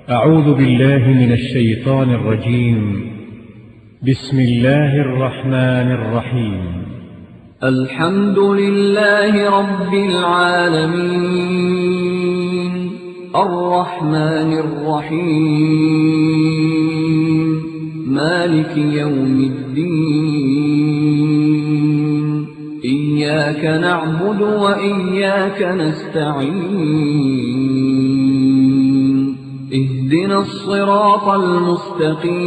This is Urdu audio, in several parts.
أعوذ بالله من الشيطان الرجيم. بسم الله الرحمن الرحيم. الحمد لله رب العالمين الرحمن الرحيم مالك يوم الدين إياك نعبد وإياك نستعين اهدنا الصراط المستقيم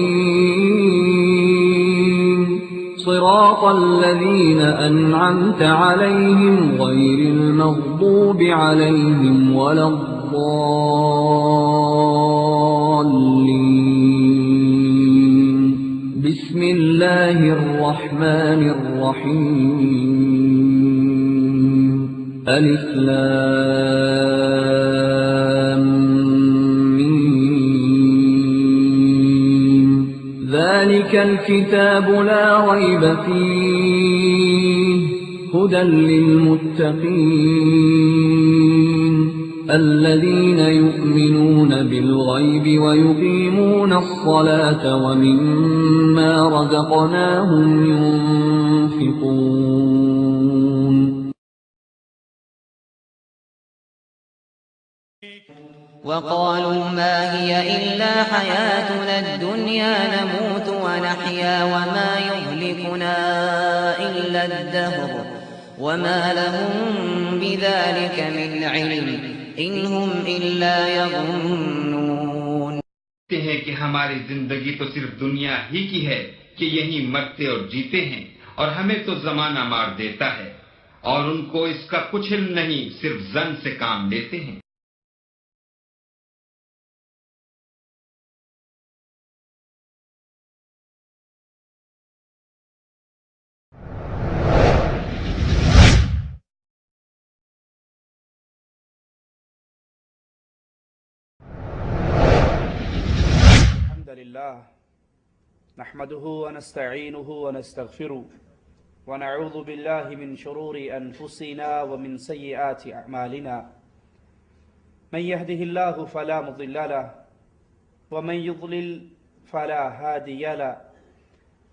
صراط الذين أنعمت عليهم غير المغضوب عليهم ولا الضالين بسم الله الرحمن الرحيم ألف لام ذلك الكتاب لا ريب فيه هدى للمتقين الذين يؤمنون بالغيب ويقيمون الصلاة ومما رزقناهم ينفقون. وقالوا ما هي إلا حياتنا الدنيا نموت ونحيا وما يهلكنا إلا الدهر وما لهم بذلك من علم إن هم إلا يظنون. کہتے ہیں کہ ہماری زندگی تو صرف دنیا ہی کی ہے کہ یہیں مرتے اور جیتے ہیں اور ہمیں تو زمانہ مار دیتا ہے اور ان کو اس کا کچھ علم نہیں صرف ظن سے کام لیتے ہیں. لله نحمده ونستعينه ونستغفره ونعوذ بالله من شرور أنفسنا ومن سيئات أعمالنا من يهده الله فلا مضل له ومن يضلل فلا هادي له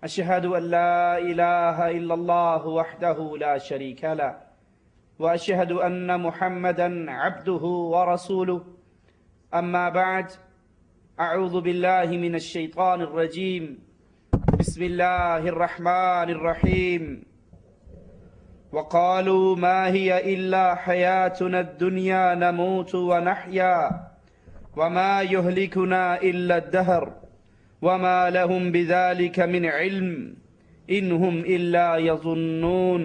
أشهد أن لا إله إلا الله وحده لا شريك له وأشهد أن محمدا عبده ورسوله أما بعد أعوذ بالله من الشيطان الرجيم بسم الله الرحمن الرحيم وقالوا ما هي إلا حياتنا الدنيا نموت ونحيا وما يهلكنا إلا الدهر وما لهم بذلك من علم إن هم إلا يظنون.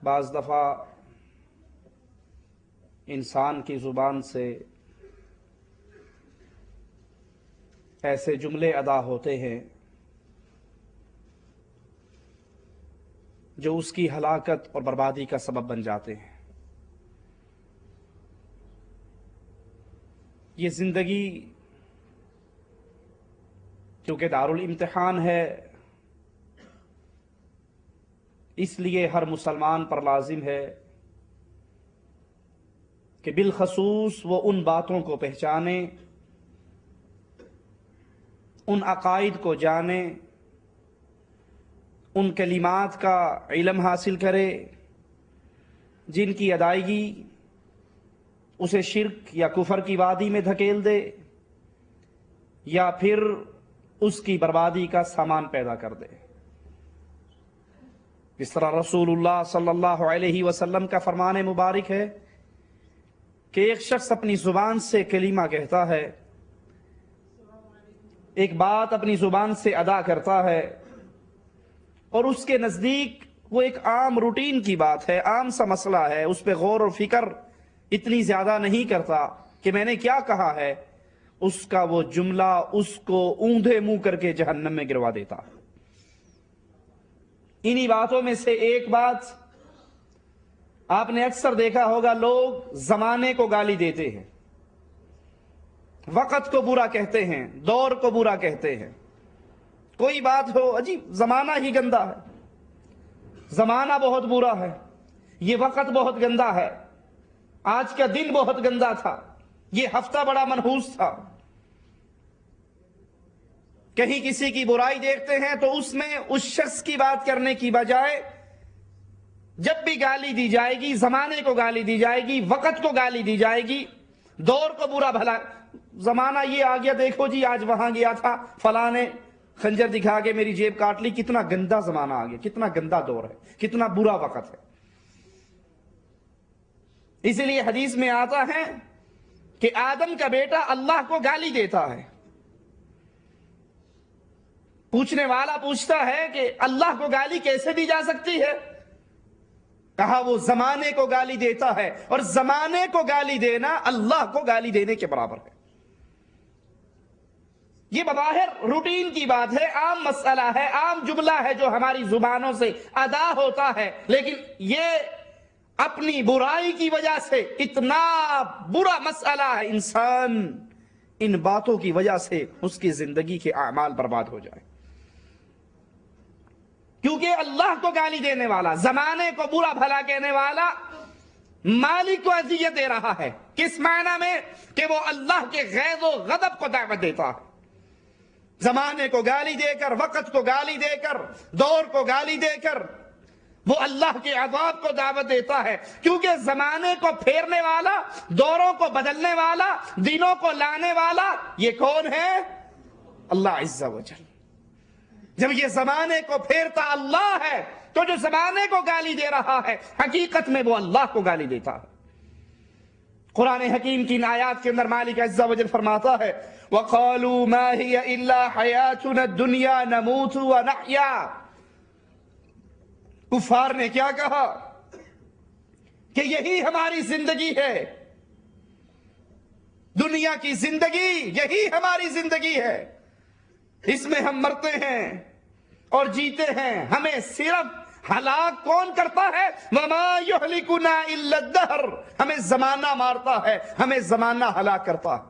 بعض دفعہ انسان کی زبان سے ایسے جملے ادا ہوتے ہیں جو اس کی ہلاکت اور بربادی کا سبب بن جاتے ہیں. یہ زندگی کیونکہ دارالامتحان ہے اس لیے ہر مسلمان پر لازم ہے کہ بالخصوص وہ ان باتوں کو پہچانے، ان عقائد کو جانے، ان کلمات کا علم حاصل کرے جن کی ادائیگی اسے شرک یا کفر کی وادی میں دھکیل دے یا پھر اس کی بربادی کا سامان پیدا کر دے. اس طرح رسول اللہ صلی اللہ علیہ وسلم کا فرمان مبارک ہے کہ ایک شخص اپنی زبان سے کلمہ کہتا ہے، ایک بات اپنی زبان سے ادا کرتا ہے اور اس کے نزدیک وہ ایک عام روٹین کی بات ہے، عام سا مسئلہ ہے، اس پہ غور و فکر اتنی زیادہ نہیں کرتا کہ میں نے کیا کہا ہے، اس کا وہ جملہ اس کو اوندھے منہ کر کے جہنم میں گروا دیتا. انہی باتوں میں سے ایک بات آپ نے اکثر دیکھا ہوگا، لوگ زمانے کو گالی دیتے ہیں، وقت کو برا کہتے ہیں، دور کو برا کہتے ہیں. کوئی بات ہو، عجیب زمانہ ہی گندا ہے، زمانہ بہت برا ہے، یہ وقت بہت گندا ہے، آج کا دن بہت گندا تھا، یہ ہفتہ بڑا منحوس تھا۔ کہیں کسی کی برائی دیکھتے ہیں تو اس میں اس شخص کی بات کرنے کی بجائے جب بھی گالی دی جائے گی، زمانے کو گالی دی جائے گی، وقت کو گالی دی جائے گی، دور کو برا بھلا، زمانہ یہ آ گیا، دیکھو جی آج وہاں گیا تھا، فلاں نے خنجر دکھا کے میری جیب کاٹ لی۔ کتنا گندا زمانہ آ گیا، کتنا گندا دور ہے، کتنا برا وقت ہے۔ اسی لیے حدیث میں آتا ہے کہ آدم کا بیٹا اللہ کو گالی دیتا ہے۔ پوچھنے والا پوچھتا ہے کہ اللہ کو گالی کیسے دی جا سکتی ہے؟ کہا وہ زمانے کو گالی دیتا ہے، اور زمانے کو گالی دینا اللہ کو گالی دینے کے برابر ہے۔ یہ بظاہر روٹین کی بات ہے، عام مسئلہ ہے، عام جملہ ہے جو ہماری زبانوں سے ادا ہوتا ہے، لیکن یہ اپنی برائی کی وجہ سے اتنا برا مسئلہ ہے، انسان ان باتوں کی وجہ سے اس کی زندگی کے اعمال برباد ہو جائے۔ کیونکہ اللہ کو گالی دینے والا، زمانے کو برا بھلا کہنے والا، مالک کو اذیت دے رہا ہے۔ کس معنی میں؟ کہ وہ اللہ کے غیظ و غضب کو دعوت دیتا ہے۔ زمانے کو گالی دے کر، وقت کو گالی دے کر، دور کو گالی دے کر وہ اللہ کے عذاب کو دعوت دیتا ہے۔ کیونکہ زمانے کو پھیرنے والا، دوروں کو بدلنے والا، دنوں کو لانے والا، یہ کون ہے؟ اللہ عز و جل۔ جب یہ زمانے کو پھیرتا اللہ ہے تو جو زمانے کو گالی دے رہا ہے حقیقت میں وہ اللہ کو گالی دیتا ہے۔ قرآن حکیم کی ان آیات کے اندر مالک عز و جل فرماتا ہے وَقَالُوا مَا هِيَ إِلَّا حَيَاتُنَا الدُّنْيَا نَمُوتُ وَنَحْيَا۔ کفار نے کیا کہا کہ یہی ہماری زندگی ہے، دنیا کی زندگی یہی ہماری زندگی ہے، اس میں ہم مرتے ہیں اور جیتے ہیں، ہمیں صرف ہلاک کون کرتا ہے؟ وَمَا يُهْلِكُنَا إِلَّا الدَّهْرُ، ہمیں زمانہ مارتا ہے، ہمیں زمانہ ہلاک کرتا ہے۔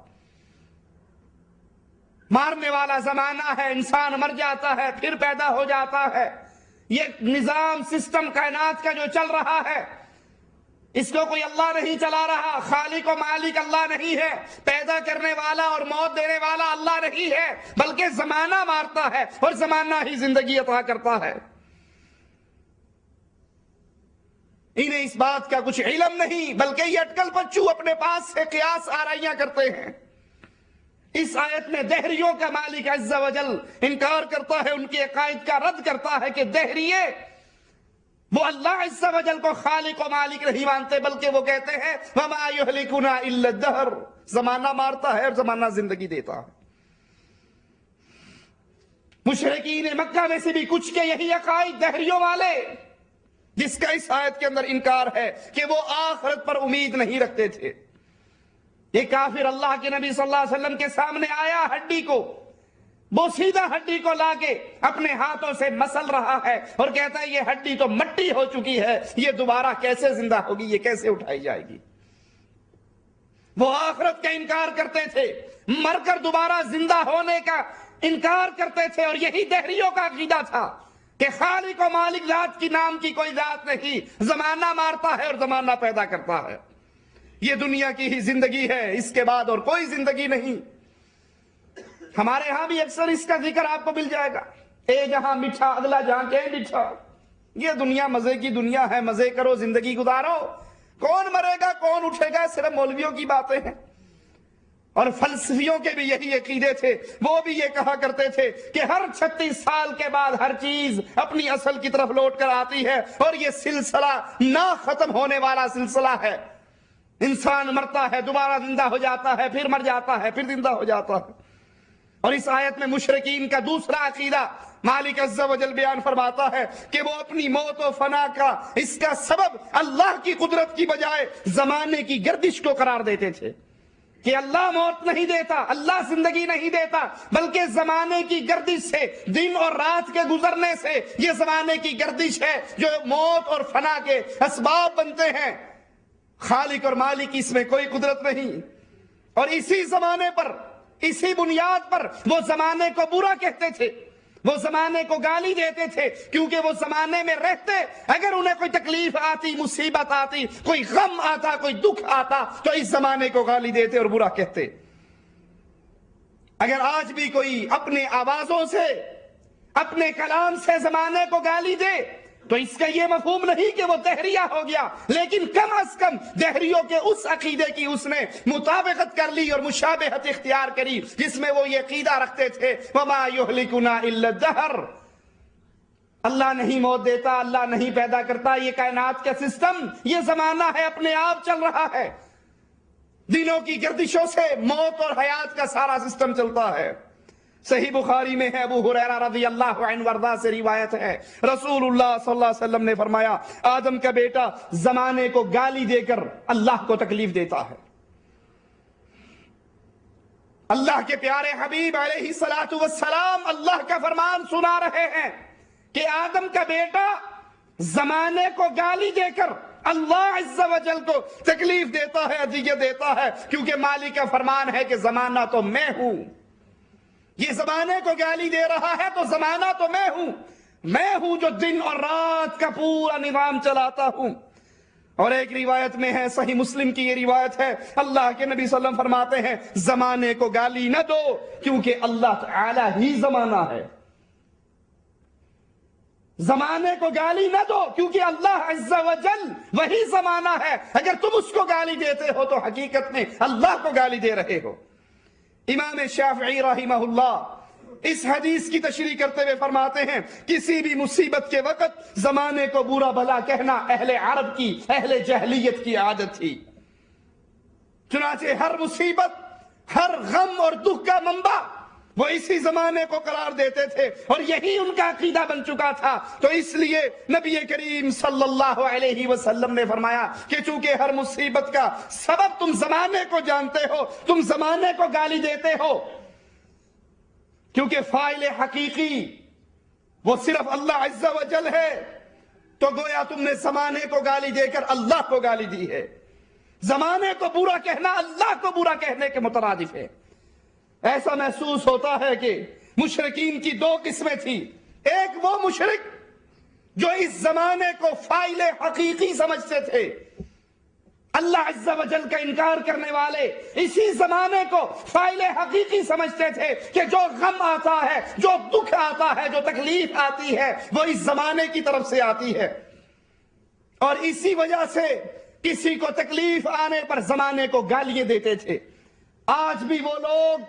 مارنے والا زمانہ ہے، انسان مر جاتا ہے پھر پیدا ہو جاتا ہے۔ یہ نظام سسٹم کائنات کا جو چل رہا ہے اس کو کوئی اللہ نہیں چلا رہا، خالق و مالک اللہ نہیں ہے، پیدا کرنے والا اور موت دینے والا اللہ نہیں ہے، بلکہ زمانہ مارتا ہے اور زمانہ ہی زندگی عطا کرتا ہے۔ انہیں اس بات کا کچھ علم نہیں، بلکہ یہ اٹکل پچو اپنے پاس سے قیاس آرائیاں کرتے ہیں۔ اس آیت میں دہریوں کا مالک عز و جل انکار کرتا ہے، ان کے عقائد کا رد کرتا ہے کہ دہریے وہ اللہ عز و جل کو خالق و مالک نہیں مانتے، بلکہ وہ کہتے ہیں وَمَا يُهْلِكُنَا إِلَّا الدَّهْرُ، زمانہ مارتا ہے اور زمانہ زندگی دیتا ہے۔ مشرکین مکہ میں سے بھی کچھ کے یہی عقائد دہریوں والے، جس کا اس آیت کے اندر انکار ہے کہ وہ آخرت پر امید نہیں رکھتے تھے۔ یہ کافر اللہ کے نبی صلی اللہ علیہ وسلم کے سامنے آیا، ہڈی کو وہ سیدھا ہڈی کو لا کے اپنے ہاتھوں سے مسل رہا ہے اور کہتا ہے یہ ہڈی تو مٹی ہو چکی ہے، یہ دوبارہ کیسے زندہ ہوگی، یہ کیسے اٹھائی جائے گی۔ وہ آخرت کا انکار کرتے تھے، مر کر دوبارہ زندہ ہونے کا انکار کرتے تھے، اور یہی دہریوں کا عقیدہ تھا کہ خالق و مالک ذات کی نام کی کوئی ذات نہیں، زمانہ مارتا ہے اور زمانہ پیدا کرتا ہے۔ یہ دنیا کی ہی زندگی ہے، اس کے بعد اور کوئی زندگی نہیں۔ ہمارے ہاں بھی اکثر اس کا ذکر آپ کو مل جائے گا، اے جہاں میٹھا اگلا جہاں کے میٹھا۔ یہ دنیا مزے کی دنیا ہے، مزے کرو، زندگی گزارو، کون مرے گا کون اٹھے گا صرف مولویوں کی باتیں ہیں۔ اور فلسفیوں کے بھی یہی عقیدے تھے، وہ بھی یہ کہا کرتے تھے کہ ہر 36 سال کے بعد ہر چیز اپنی اصل کی طرف لوٹ کر آتی ہے، اور یہ سلسلہ نہ ختم ہونے والا سلسلہ ہے۔ انسان مرتا ہے، دوبارہ زندہ ہو جاتا ہے، پھر مر جاتا ہے، پھر زندہ ہو جاتا ہے۔ اور اس آیت میں مشرکین کا دوسرا عقیدہ مالک عز و جل بیان فرماتا ہے کہ وہ اپنی موت و فنا کا اس کا سبب اللہ کی قدرت کی بجائے زمانے کی گردش کو قرار دیتے تھے، کہ اللہ موت نہیں دیتا، اللہ زندگی نہیں دیتا، بلکہ زمانے کی گردش سے، دن اور رات کے گزرنے سے یہ زمانے کی گردش ہے جو موت اور فنا کے اسباب بنتے ہیں۔ خالق اور مالک اس میں کوئی قدرت نہیں، اور اسی زمانے پر، اسی بنیاد پر وہ زمانے کو برا کہتے تھے، وہ زمانے کو گالی دیتے تھے کیونکہ وہ زمانے میں رہتے، اگر انہیں کوئی تکلیف آتی، مصیبت آتی، کوئی غم آتا، کوئی دکھ آتا تو اس زمانے کو گالی دیتے اور برا کہتے۔ اگر آج بھی کوئی اپنے آوازوں سے، اپنے کلام سے زمانے کو گالی دے تو اس کا یہ مفہوم نہیں کہ وہ دہریہ ہو گیا، لیکن کم از کم دہریوں کے اس عقیدے کی اس نے مطابقت کر لی اور مشابہت اختیار کری جس میں وہ یہ عقیدہ رکھتے تھے وَمَا يُهْلِكُنَا إِلَّا الدَّهْرُ، اللہ نہیں موت دیتا، اللہ نہیں پیدا کرتا، یہ کائنات کا سسٹم، یہ زمانہ ہے اپنے آپ چل رہا ہے، دنوں کی گردشوں سے موت اور حیات کا سارا سسٹم چلتا ہے۔ صحیح بخاری میں ہے، ابو ہریرہ رضی اللہ عنہ وارضاہ سے روایت ہے، رسول اللہ صلی اللہ علیہ وسلم نے فرمایا آدم کا بیٹا زمانے کو گالی دے کر اللہ کو تکلیف دیتا ہے۔ اللہ کے پیارے حبیب علیہ السلام اللہ کا فرمان سنا رہے ہیں کہ آدم کا بیٹا زمانے کو گالی دے کر اللہ عز و جل کو تکلیف دیتا ہے، اذیت دیتا ہے، کیونکہ مالک کا فرمان ہے کہ زمانہ تو میں ہوں۔ یہ زمانے کو گالی دے رہا ہے تو زمانہ تو میں ہوں جو دن اور رات کا پورا نظام چلاتا ہوں۔ اور ایک روایت میں ہے، صحیح مسلم کی یہ روایت ہے، اللہ کے نبی صلی اللہ علیہ وسلم فرماتے ہیں زمانے کو گالی نہ دو کیونکہ اللہ تعالی ہی زمانہ ہے۔ زمانے کو گالی نہ دو کیونکہ اللہ عز و جل وہی زمانہ ہے، اگر تم اس کو گالی دیتے ہو تو حقیقت میں اللہ کو گالی دے رہے ہو۔ امام شافعی رحمہ اللہ اس حدیث کی تشریح کرتے ہوئے فرماتے ہیں کسی بھی مصیبت کے وقت زمانے کو برا بھلا کہنا اہل عرب کی، اہل جہلیت کی عادت تھی، چنانچہ ہر مصیبت، ہر غم اور دکھ کا منبع وہ اسی زمانے کو قرار دیتے تھے اور یہی ان کا عقیدہ بن چکا تھا۔ تو اس لیے نبی کریم صلی اللہ علیہ وسلم نے فرمایا کہ چونکہ ہر مصیبت کا سبب تم زمانے کو جانتے ہو، تم زمانے کو گالی دیتے ہو، کیونکہ فاعل حقیقی وہ صرف اللہ عز و جل ہے، تو گویا تم نے زمانے کو گالی دے کر اللہ کو گالی دی ہے۔ زمانے کو برا کہنا اللہ کو برا کہنے کے مترادف ہے۔ ایسا محسوس ہوتا ہے کہ مشرکین کی دو قسمیں تھی، ایک وہ مشرک جو اس زمانے کو فاعل حقیقی سمجھتے تھے، اللہ عز و جل کا انکار کرنے والے اسی زمانے کو فاعل حقیقی سمجھتے تھے کہ جو غم آتا ہے، جو دکھ آتا ہے، جو تکلیف آتی ہے وہ اس زمانے کی طرف سے آتی ہے، اور اسی وجہ سے کسی کو تکلیف آنے پر زمانے کو گالیاں دیتے تھے۔ آج بھی وہ لوگ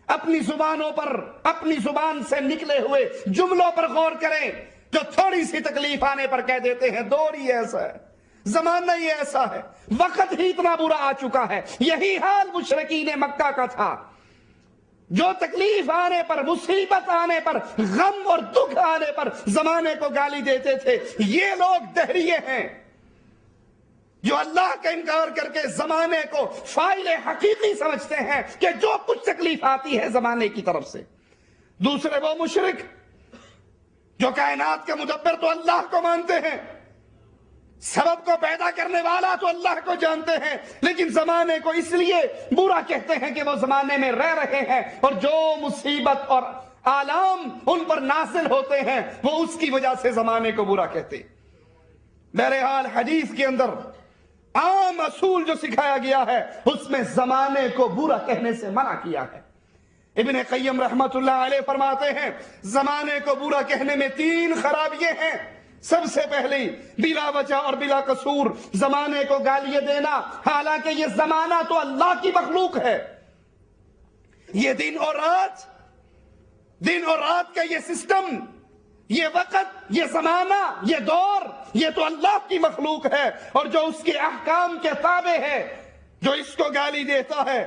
اپنی زبانوں پر، اپنی زبان سے نکلے ہوئے جملوں پر غور کریں جو تھوڑی سی تکلیف آنے پر کہہ دیتے ہیں دور ہی ایسا ہے، زمانہ ہی ایسا ہے، وقت ہی اتنا برا آ چکا ہے۔ یہی حال مشرکین مکہ کا تھا، جو تکلیف آنے پر، مصیبت آنے پر، غم اور دکھ آنے پر زمانے کو گالی دیتے تھے۔ یہ لوگ دہریے ہیں جو اللہ کا انکار کر کے زمانے کو فاعل حقیقی سمجھتے ہیں کہ جو کچھ تکلیف آتی ہے زمانے کی طرف سے۔ دوسرے وہ مشرک جو کائنات کا مدبر تو اللہ کو مانتے ہیں، سبب کو پیدا کرنے والا تو اللہ کو جانتے ہیں، لیکن زمانے کو اس لیے برا کہتے ہیں کہ وہ زمانے میں رہ رہے ہیں اور جو مصیبت اور آلام ان پر نازل ہوتے ہیں وہ اس کی وجہ سے زمانے کو برا کہتے ہیں۔ بہرحال حدیث کے اندر عام اصول جو سکھایا گیا ہے اس میں زمانے کو برا کہنے سے منع کیا ہے۔ ابن قیم رحمت اللہ علیہ فرماتے ہیں زمانے کو برا کہنے میں 3 خرابیاں ہیں۔ سب سے پہلی بلا وجہ اور بلا قصور زمانے کو گالیاں دینا، حالانکہ یہ زمانہ تو اللہ کی مخلوق ہے۔ یہ دن اور رات کا یہ سسٹم، یہ وقت، یہ زمانہ، یہ دور، یہ تو اللہ کی مخلوق ہے، اور جو اس کے احکام کے تابع ہے، جو اس کو گالی دیتا ہے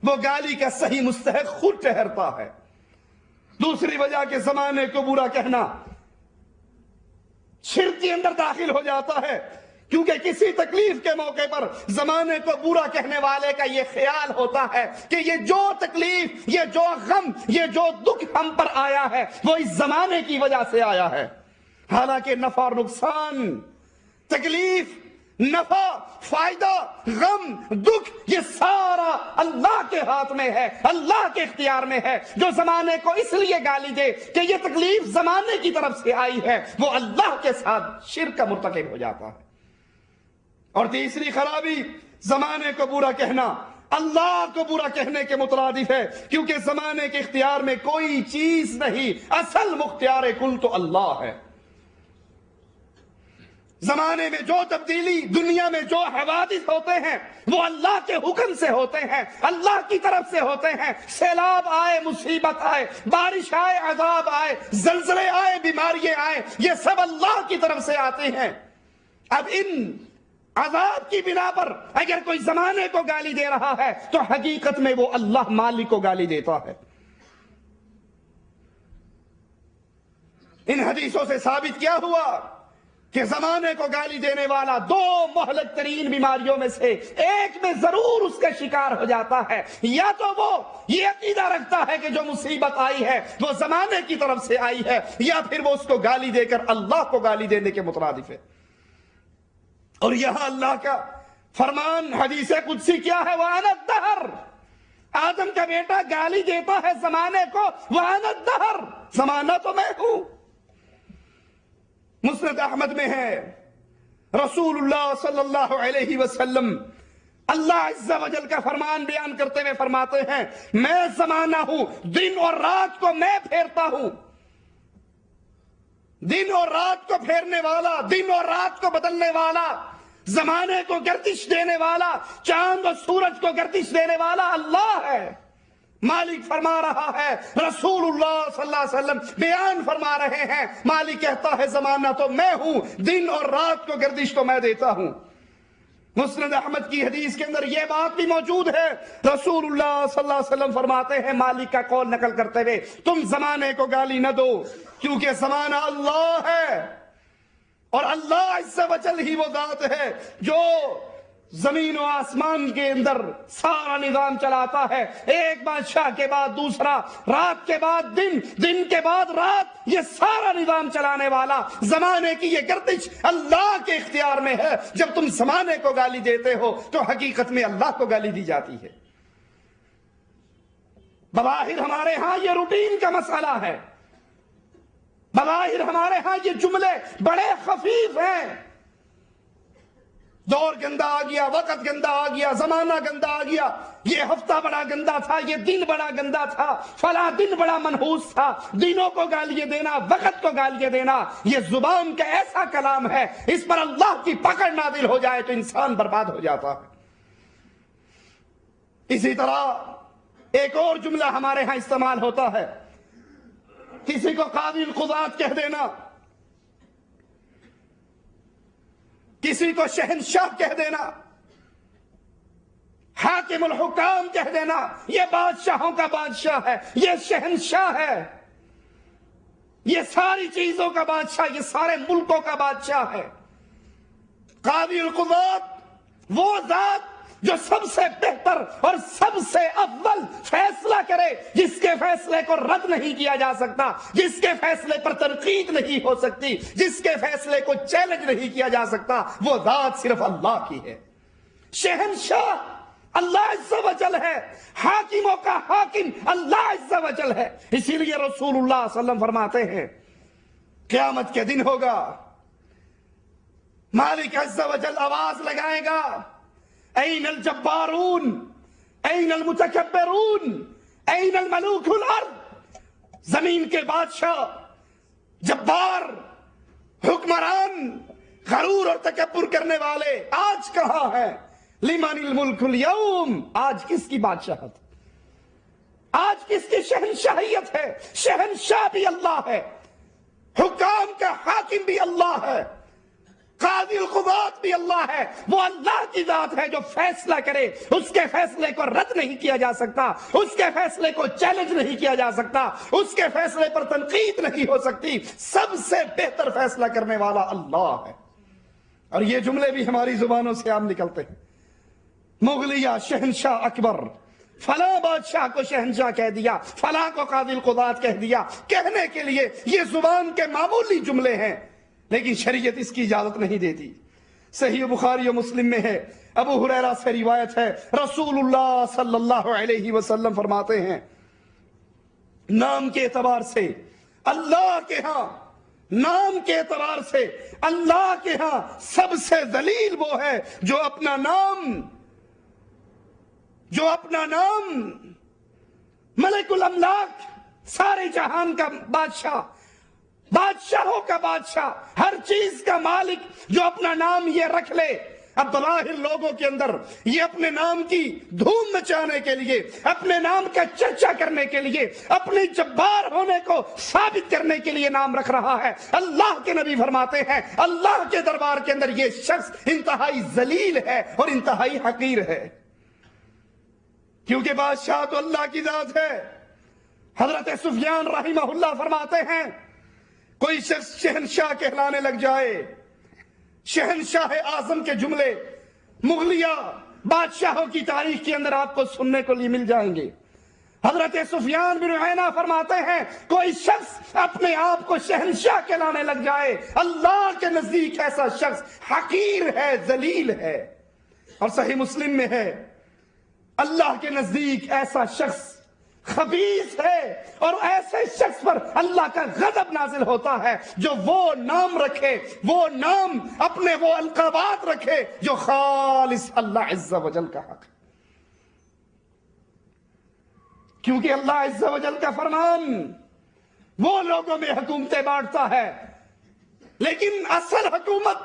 وہ گالی کا صحیح مستحق خود ٹھہرتا ہے۔ دوسری وجہ کہ زمانے کو برا کہنا شرک کے اندر داخل ہو جاتا ہے، کیونکہ کسی تکلیف کے موقع پر زمانے کو برا کہنے والے کا یہ خیال ہوتا ہے کہ یہ جو تکلیف، یہ جو غم، یہ جو دکھ ہم پر آیا ہے وہ اس زمانے کی وجہ سے آیا ہے، حالانکہ نفع اور نقصان، تکلیف نفع، فائدہ، غم، دکھ، یہ سارا اللہ کے ہاتھ میں ہے، اللہ کے اختیار میں ہے۔ جو زمانے کو اس لیے گالی دے کہ یہ تکلیف زمانے کی طرف سے آئی ہے، وہ اللہ کے ساتھ شرک کا مرتکب ہو جاتا ہے۔ اور تیسری خرابی، زمانے کو برا کہنا اللہ کو برا کہنے کے مترادف ہے، کیونکہ زمانے کے اختیار میں کوئی چیز نہیں، اصل مختار کل تو اللہ ہے۔ زمانے میں جو تبدیلی، دنیا میں جو حوادث ہوتے ہیں، وہ اللہ کے حکم سے ہوتے ہیں، اللہ کی طرف سے ہوتے ہیں۔ سیلاب آئے، مصیبت آئے، بارش آئے، عذاب آئے، زلزلے آئے، بیماریاں آئے، یہ سب اللہ کی طرف سے آتے ہیں۔ اب ان عذاب کی بنا پر اگر کوئی زمانے کو گالی دے رہا ہے تو حقیقت میں وہ اللہ مالک کو گالی دیتا ہے۔ ان حدیثوں سے ثابت کیا ہوا کہ زمانے کو گالی دینے والا دو مہلک ترین بیماریوں میں سے ایک میں ضرور اس کا شکار ہو جاتا ہے۔ یا تو وہ یہ عقیدہ رکھتا ہے کہ جو مصیبت آئی ہے وہ زمانے کی طرف سے آئی ہے، یا پھر وہ اس کو گالی دے کر اللہ کو گالی دینے کے مترادف ہے۔ اور یہاں اللہ کا فرمان حدیث قدسی کیا ہے؟ وَأَنَا الدَّهْرُ، آدم کا بیٹا گالی دیتا ہے زمانے کو، وَأَنَا الدَّهْرُ، زمانہ تو میں ہوں۔ مسند احمد میں ہے، رسول اللہ صلی اللہ علیہ وسلم اللہ عز و جل کا فرمان بیان کرتے ہوئے فرماتے ہیں، میں زمانہ ہوں، دن اور رات کو میں پھیرتا ہوں، دن اور رات کو پھیرنے والا، دن اور رات کو بدلنے والا، زمانے کو گردش دینے والا، چاند اور سورج کو گردش دینے والا اللہ ہے۔ مالک فرما رہا ہے، رسول اللہ صلی اللہ علیہ وسلم بیان فرما رہے ہیں، مالک کہتا ہے زمانہ تو میں ہوں، دن اور رات کو گردش تو میں دیتا ہوں۔ مسند احمد کی حدیث کے اندر یہ بات بھی موجود ہے، رسول اللہ صلی اللہ علیہ وسلم فرماتے ہیں مالک کا قول نقل کرتے ہوئے، تم زمانے کو گالی نہ دو، کیونکہ زمانہ اللہ ہے، اور اللہ عز و جل ہی وہ ذات ہے جو زمین و آسمان کے اندر سارا نظام چلاتا ہے، ایک بادشاہ کے بعد دوسرا، رات کے بعد دن، دن کے بعد رات، یہ سارا نظام چلانے والا، زمانے کی یہ گردش اللہ کے اختیار میں ہے۔ جب تم زمانے کو گالی دیتے ہو تو حقیقت میں اللہ کو گالی دی جاتی ہے۔ بظاہر ہمارے ہاں یہ روٹین کا مسئلہ ہے، بظاہر ہمارے ہاں یہ جملے بڑے خفیف ہیں، دور گندا آ گیا، وقت گندا آ گیا، زمانہ گندا آ گیا، یہ ہفتہ بڑا گندا تھا، یہ دن بڑا گندا تھا، فلاں دن بڑا منحوس تھا، دنوں کو گالیاں دینا، وقت کو گالیاں دینا، یہ زبان کا ایسا کلام ہے، اس پر اللہ کی پکڑ نازل ہو جائے تو انسان برباد ہو جاتا ہے۔ اسی طرح ایک اور جملہ ہمارے ہاں استعمال ہوتا ہے، کسی کو قاضی القضات کہہ دینا، کسی کو شہنشاہ کہہ دینا، حاکم الحکام کہہ دینا، یہ بادشاہوں کا بادشاہ ہے، یہ شہنشاہ ہے، یہ ساری چیزوں کا بادشاہ، یہ سارے ملکوں کا بادشاہ ہے۔ قاضی القضات وہ ذات جو سب سے بہتر اور سب سے اول فیصلہ کرے، جس کے فیصلے کو رد نہیں کیا جا سکتا، جس کے فیصلے پر تنقید نہیں ہو سکتی، جس کے فیصلے کو چیلنج نہیں کیا جا سکتا، وہ ذات صرف اللہ کی ہے۔ شہنشاہ اللہ عز و جل ہے، حاکموں کا حاکم اللہ عز و جل ہے۔ اسی لیے رسول اللہ صلی اللہ علیہ وسلم فرماتے ہیں قیامت کے دن ہوگا، مالک عز و جل آواز لگائے گا، این الجبارون، این المتکبرون، این الملوک الارض، زمین کے بادشاہ، جبار، حکمران، غرور اور تکبر کرنے والے آج کہاں ہیں؟ لمن الملک اليوم، آج کس کی بادشاہت، آج کس کی شہنشاہیت ہے؟ شہنشاہ بھی اللہ ہے، حکام کا حاکم بھی اللہ ہے، قاضی القضات بھی اللہ ہے، وہ اللہ کی ذات ہے جو فیصلہ کرے، اس کے فیصلے کو رد نہیں کیا جا سکتا، اس کے فیصلے کو چیلنج نہیں کیا جا سکتا، اس کے فیصلے پر تنقید نہیں ہو سکتی، سب سے بہتر فیصلہ کرنے والا اللہ ہے۔ اور یہ جملے بھی ہماری زبانوں سے عام نکلتے ہیں، مغلیہ شہنشاہ اکبر، فلاں بادشاہ کو شہنشاہ کہہ دیا، فلاں کو قاضی القضات کہہ دیا، کہنے کے لیے یہ زبان کے معمولی جملے ہیں، لیکن شریعت اس کی اجازت نہیں دیتی۔ صحیح بخاری و مسلم میں ہے، ابو ہریرہ سے روایت ہے، رسول اللہ صلی اللہ علیہ وسلم فرماتے ہیں نام کے اعتبار سے اللہ کے ہاں، نام کے اعتبار سے اللہ کے ہاں سب سے ذلیل وہ ہے جو اپنا نام ملک الاملاک، سارے جہان کا بادشاہ، بادشاہوں کا بادشاہ، ہر چیز کا مالک، جو اپنا نام یہ رکھ لے، اب بظاہر لوگوں کے اندر یہ اپنے نام کی دھوم مچانے کے لیے، اپنے نام کا چرچا کرنے کے لیے، اپنے جبار ہونے کو ثابت کرنے کے لیے نام رکھ رہا ہے۔ اللہ کے نبی فرماتے ہیں اللہ کے دربار کے اندر یہ شخص انتہائی ذلیل ہے اور انتہائی حقیر ہے، کیونکہ بادشاہ تو اللہ کی ذات ہے۔ حضرت سفیان رحمہ اللہ فرماتے ہیں کوئی شخص شہنشاہ کہلانے لگ جائے، شہنشاہ اعظم کے جملے مغلیہ بادشاہوں کی تاریخ کے اندر آپ کو سننے کو لیے مل جائیں گے۔ حضرت سفیان بن عیینہ فرماتے ہیں کوئی شخص اپنے آپ کو شہنشاہ کہلانے لگ جائے، اللہ کے نزدیک ایسا شخص حقیر ہے، ذلیل ہے۔ اور صحیح مسلم میں ہے اللہ کے نزدیک ایسا شخص خبیث ہے، اور ایسے شخص پر اللہ کا غضب نازل ہوتا ہے جو وہ نام رکھے، وہ نام اپنے وہ القابات رکھے جو خالص اللہ عز و جل کا حق ہے، کیونکہ اللہ عز و جل کا فرمان وہ لوگوں میں حکومتیں بانٹتا ہے، لیکن اصل حکومت،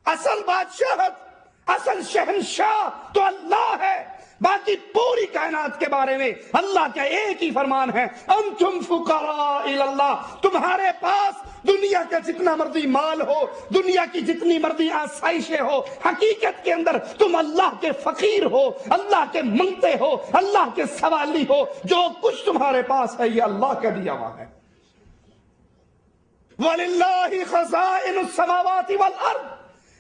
اصل بادشاہت، اصل شہنشاہ تو اللہ ہے۔ باقی پوری کائنات کے بارے میں اللہ کا ایک ہی فرمان ہے، انتم فقراء الی اللہ، تمہارے پاس دنیا کا جتنا مرضی مال ہو، دنیا کی جتنی مرضی آسائشیں ہو، حقیقت کے اندر تم اللہ کے فقیر ہو، اللہ کے منگتے ہو، اللہ کے سوالی ہو۔ جو کچھ تمہارے پاس ہے یہ اللہ کا دیا ہوا ہے۔ وَلِلَّهِ خَزَائِنُ السَّمَاوَاتِ وَالْأَرْضِ،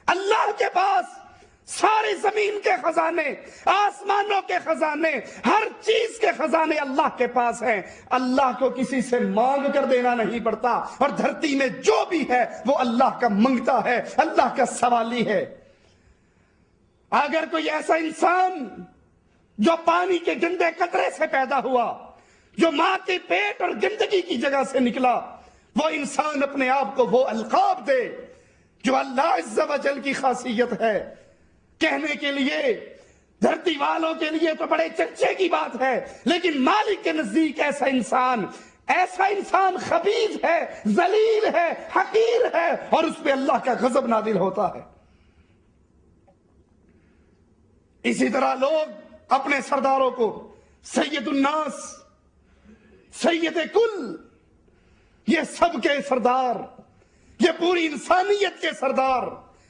اللہ کے پاس ساری زمین کے خزانے، آسمانوں کے خزانے، ہر چیز کے خزانے اللہ کے پاس ہیں۔ اللہ کو کسی سے مانگ کر دینا نہیں پڑتا، اور دھرتی میں جو بھی ہے وہ اللہ کا منگتا ہے، اللہ کا سوالی ہے۔ اگر کوئی ایسا انسان جو پانی کے گندے قطرے سے پیدا ہوا، جو ماں کے پیٹ اور گندگی کی جگہ سے نکلا، وہ انسان اپنے آپ کو وہ القاب دے جو اللہ عز و جل کی خاصیت ہے، کہنے کے لیے دھرتی والوں کے لیے تو بڑے چرچے کی بات ہے، لیکن مالک کے نزدیک ایسا انسان خبیث ہے، ذلیل ہے، حقیر ہے، اور اس پہ اللہ کا غضب نازل ہوتا ہے۔ اسی طرح لوگ اپنے سرداروں کو سید الناس، سید کل، یہ سب کے سردار، یہ پوری انسانیت کے سردار،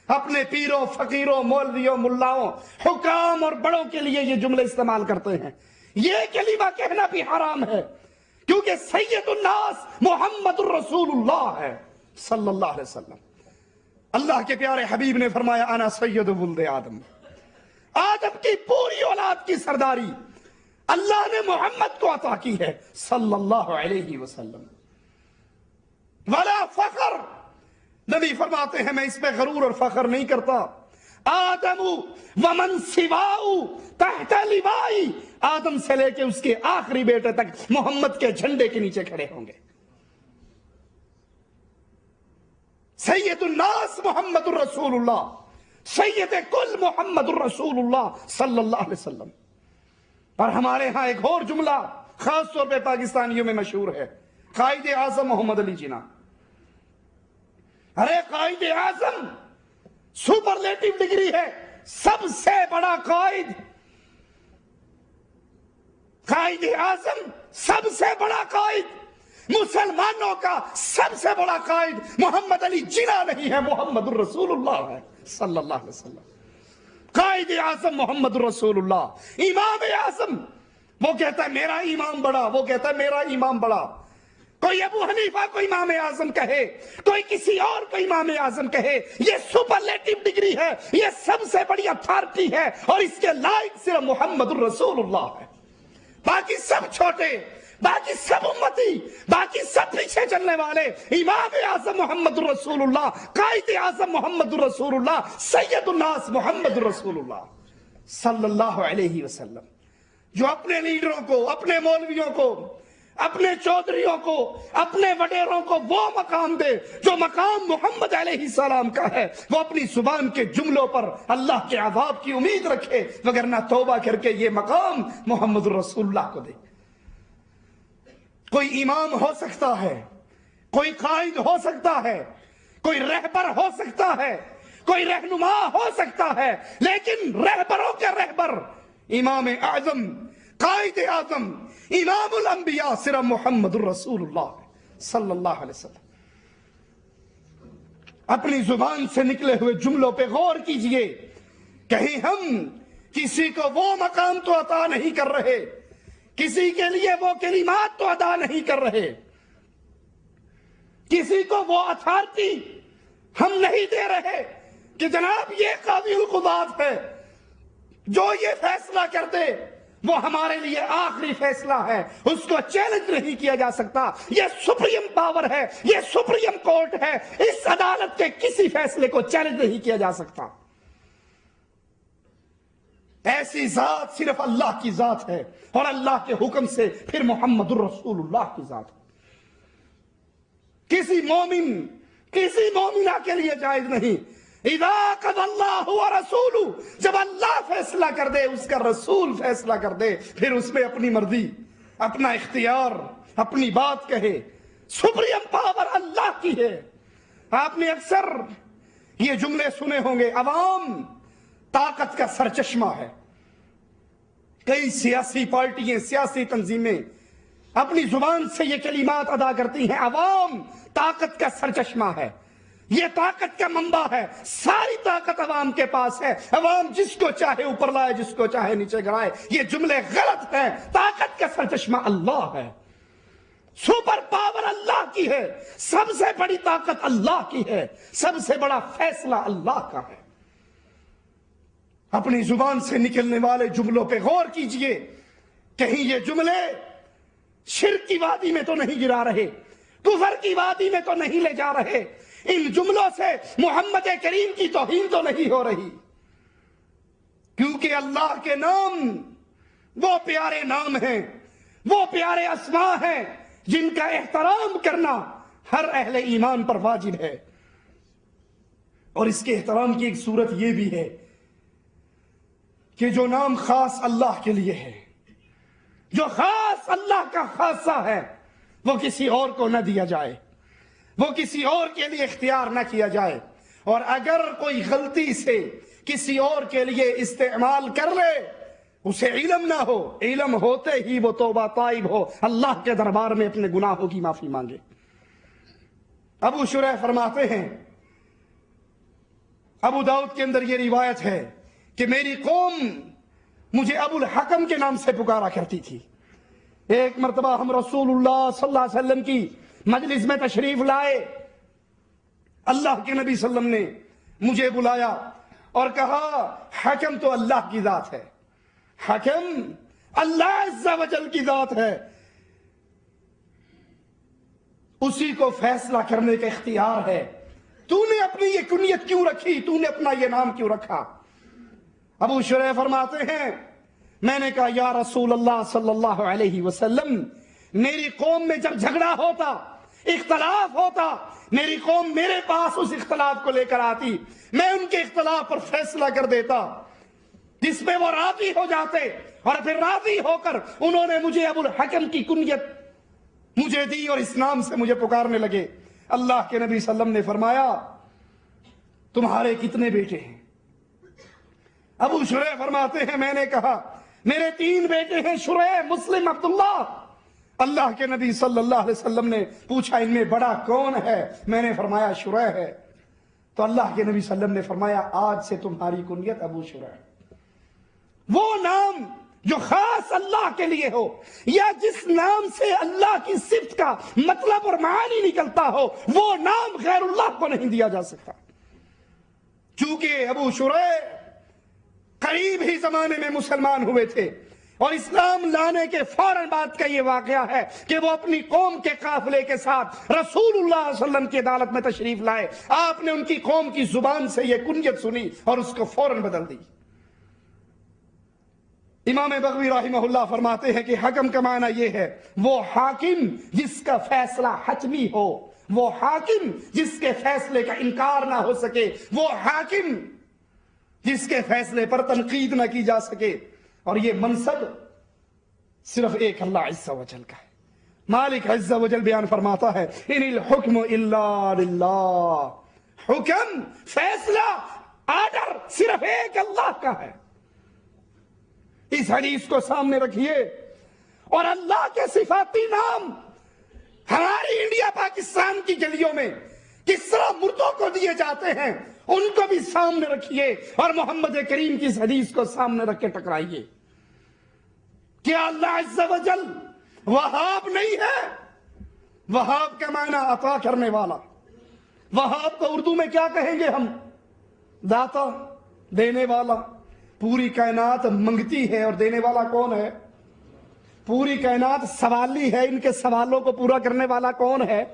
اپنے پیروں، فقیروں، مولویوں، ملاؤں، حکام اور بڑوں کے لیے یہ جملے استعمال کرتے ہیں۔ یہ کلمہ کہنا بھی حرام ہے، کیونکہ سید الناس محمد الرسول اللہ ہے صلی اللہ علیہ وسلم۔ اللہ کے پیارے حبیب نے فرمایا انا سید ولد آدم، آدم کی پوری اولاد کی سرداری اللہ نے محمد کو عطا کی ہے صلی اللہ علیہ وسلم۔ ولا فخر، نبی فرماتے ہیں میں اس پہ غرور اور فخر نہیں کرتا۔ آدم ومن سواؤ تحت لوائی، آدم سے لے کے اس کے آخری بیٹے تک محمد کے جھنڈے کے نیچے کھڑے ہوں گے۔ سید الناس محمد الرسول اللہ، سید کل محمد الرسول اللہ صلی اللہ علیہ وسلم۔ اور ہمارے ہاں ایک اور جملہ خاص طور پہ پاکستانیوں میں مشہور ہے، قائد اعظم محمد علی جناح۔ ارے قائد اعظم سپرلیٹو ڈگری ہے، سب سے بڑا قائد، قائد اعظم سب سے بڑا قائد، مسلمانوں کا سب سے بڑا قائد محمد علی جناح نہیں ہے، محمد الرسول اللہ ہے صلی اللہ علیہ وسلم۔ قائد اعظم محمد الرسول اللہ، امام اعظم، وہ کہتا ہے میرا امام بڑا، وہ کہتا ہے میرا امام بڑا۔ کوئی ابو حنیفہ کو امام اعظم کہے، کوئی کسی اور کو امام اعظم کہے، یہ سپرلیٹو ڈگری ہے، یہ سب سے بڑی اتھارٹی ہے، اور اس کے لائق صرف محمد الرسول اللہ ہے، باقی سب چھوٹے۔ باقی سب امتی، باقی سب پیچھے چلنے والے، امام اعظم محمد الرسول اللہ، قائد اعظم محمد الرسول اللہ، سید الناس محمد الرسول اللہ صلی اللہ علیہ وسلم، جو اپنے لیڈروں کو، اپنے مولویوں کو، اپنے چودھریوں کو، اپنے وڈیروں کو وہ مقام دے جو مقام محمد علیہ السلام کا ہے، وہ اپنی زبان کے جملوں پر اللہ کے عذاب کی امید رکھے، وگرنہ توبہ کر کے یہ مقام محمد الرسول اللہ کو دے۔ کوئی امام ہو سکتا ہے، کوئی قائد ہو سکتا ہے، کوئی رہبر ہو سکتا ہے، کوئی رہنما ہو سکتا ہے، لیکن رہبروں کے رہبر، امام اعظم، قائد اعظم، امام الانبیاء صرف محمد الرسول اللہ صلی اللہ علیہ وسلم۔ اپنی زبان سے نکلے ہوئے جملوں پہ غور کیجئے، کہیں ہم کسی کو وہ مقام تو عطا نہیں کر رہے، کسی کے لیے وہ کلمات تو ادا نہیں کر رہے، کسی کو وہ اتھارٹی ہم نہیں دے رہے کہ جناب یہ قاضی القضات ہے، جو یہ فیصلہ کر دے وہ ہمارے لیے آخری فیصلہ ہے، اس کو چیلنج نہیں کیا جا سکتا، یہ سپریم پاور ہے، یہ سپریم کورٹ ہے، اس عدالت کے کسی فیصلے کو چیلنج نہیں کیا جا سکتا۔ ایسی ذات صرف اللہ کی ذات ہے، اور اللہ کے حکم سے پھر محمد الرسول اللہ کی ذات ہے۔ کسی مومن، کسی مومنہ کے لیے جائز نہیں، اذا قضى اللہ ورسولہ، جب اللہ فیصلہ کر دے، اس کا رسول فیصلہ کر دے، پھر اس میں اپنی مرضی، اپنا اختیار، اپنی بات کہے۔ سپریم پاور اللہ کی ہے۔ آپ نے اکثر یہ جملے سنے ہوں گے، عوام طاقت کا سرچشمہ ہے۔ کئی سیاسی پارٹیاں، سیاسی تنظیمیں اپنی زبان سے یہ کلمات ادا کرتی ہیں، عوام طاقت کا سرچشمہ ہے، یہ طاقت کا منبع ہے، ساری طاقت عوام کے پاس ہے، عوام جس کو چاہے اوپر لائے، جس کو چاہے نیچے گرائے۔ یہ جملے غلط ہیں، طاقت کا سرچشمہ اللہ ہے، سپر پاور اللہ کی ہے، سب سے بڑی طاقت اللہ کی ہے، سب سے بڑا فیصلہ اللہ کا ہے۔ اپنی زبان سے نکلنے والے جملوں پہ غور کیجئے، کہیں یہ جملے شرک کی وادی میں تو نہیں گرا رہے، کفر کی وادی میں تو نہیں لے جا رہے، ان جملوں سے محمد کریم کی توہین تو نہیں ہو رہی، کیونکہ اللہ کے نام وہ پیارے نام ہیں، وہ پیارے اسماء ہیں جن کا احترام کرنا ہر اہل ایمان پر واجب ہے۔ اور اس کے احترام کی ایک صورت یہ بھی ہے کہ جو نام خاص اللہ کے لیے ہے، جو خاص اللہ کا خاصہ ہے، وہ کسی اور کو نہ دیا جائے، وہ کسی اور کے لیے اختیار نہ کیا جائے، اور اگر کوئی غلطی سے کسی اور کے لیے استعمال کر لے، اسے علم نہ ہو، علم ہوتے ہی وہ توبہ طائب ہو، اللہ کے دربار میں اپنے گناہوں کی معافی مانگے۔ ابو شریح فرماتے ہیں، ابو داؤد کے اندر یہ روایت ہے کہ میری قوم مجھے ابو الحکم کے نام سے پکارا کرتی تھی۔ ایک مرتبہ ہم رسول اللہ صلی اللہ علیہ وسلم کی مجلس میں تشریف لائے، اللہ کے نبی صلی اللہ علیہ وسلم نے مجھے بلایا اور کہا حکم تو اللہ کی ذات ہے، حکم اللہ عز و جل کی ذات ہے، اسی کو فیصلہ کرنے کا اختیار ہے، تو نے اپنی یہ کنیت کیوں رکھی، تو نے اپنا یہ نام کیوں رکھا؟ ابو شریح فرماتے ہیں، میں نے کہا یا رسول اللہ صلی اللہ علیہ وسلم، میری قوم میں جب جھگڑا ہوتا، اختلاف ہوتا، میری قوم میرے پاس اس اختلاف کو لے کر آتی، میں ان کے اختلاف پر فیصلہ کر دیتا، جس میں وہ راضی ہو جاتے، اور پھر راضی ہو کر انہوں نے مجھے ابو الحکم کی کنیت مجھے دی اور اس نام سے مجھے پکارنے لگے۔ اللہ کے نبی صلی اللہ علیہ وسلم نے فرمایا تمہارے کتنے بیٹے ہیں؟ ابو شریح فرماتے ہیں میں نے کہا میرے 3 بیٹے ہیں، شریح، مسلم، عبداللہ۔ اللہ کے نبی صلی اللہ علیہ وسلم نے پوچھا ان میں بڑا کون ہے؟ میں نے فرمایا شریح ہے۔ تو اللہ کے نبی صلی اللہ علیہ وسلم نے فرمایا آج سے تمہاری کنیت ابو شریح۔ وہ نام جو خاص اللہ کے لیے ہو، یا جس نام سے اللہ کی صفت کا مطلب اور معانی نکلتا ہو، وہ نام غیر اللہ کو نہیں دیا جا سکتا۔ چونکہ ابو شریح قریب ہی زمانے میں مسلمان ہوئے تھے، اور اسلام لانے کے فوراً بعد کا یہ واقعہ ہے کہ وہ اپنی قوم کے قافلے کے ساتھ رسول اللہ صلی اللہ علیہ وسلم کی عدالت میں تشریف لائے. آپ نے ان کی قوم کی زبان سے یہ کنیت سنی اور اس کو فوراً بدل دی. امام بغوی رحمہ اللہ فرماتے ہیں کہ حکم کا معنی یہ ہے وہ حاکم جس کا فیصلہ حتمی ہو، وہ حاکم جس کے فیصلے کا انکار نہ ہو سکے، وہ حاکم جس کے فیصلے پر تنقید نہ کی جا سکے. اور یہ منصب صرف ایک اللہ عز و جل کا ہے. مالک عز و جل بیان فرماتا ہے ان الحکم الا للہ، حکم، فیصلہ، آرڈر صرف ایک اللہ کا ہے. اس حدیث کو سامنے رکھیے. اور اللہ کے صفاتی نام ہماری انڈیا پاکستان کی گلیوں میں کس طرح مردوں کو دیے جاتے ہیں ان کو بھی سامنے رکھیے اور محمد کریم کی اس حدیث کو سامنے رکھ کے ٹکرائیے. کیا اللہ عز و جل وہاب نہیں ہے؟ وہاب کا معنی عطا کرنے والا. وہاب کو اردو میں کیا کہیں گے ہم؟ داتا، دینے والا. پوری کائنات منگتی ہے اور دینے والا کون ہے؟ پوری کائنات سوالی ہے، ان کے سوالوں کو پورا کرنے والا کون ہے؟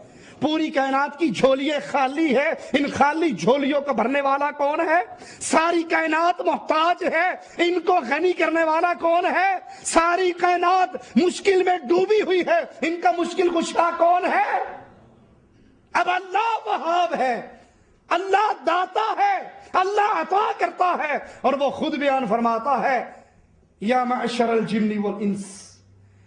پوری کائنات کی جھولیاں خالی ہے، ان خالی جھولیوں کو بھرنے والا کون ہے؟ ساری کائنات محتاج ہے، ان کو غنی کرنے والا کون ہے؟ ساری کائنات مشکل میں ڈوبی ہوئی ہے، ان کا مشکل کشا کون ہے؟ اب اللہ وہاب ہے، اللہ داتا ہے، اللہ عطا کرتا ہے. اور وہ خود بیان فرماتا ہے یا معشر الجن والانس،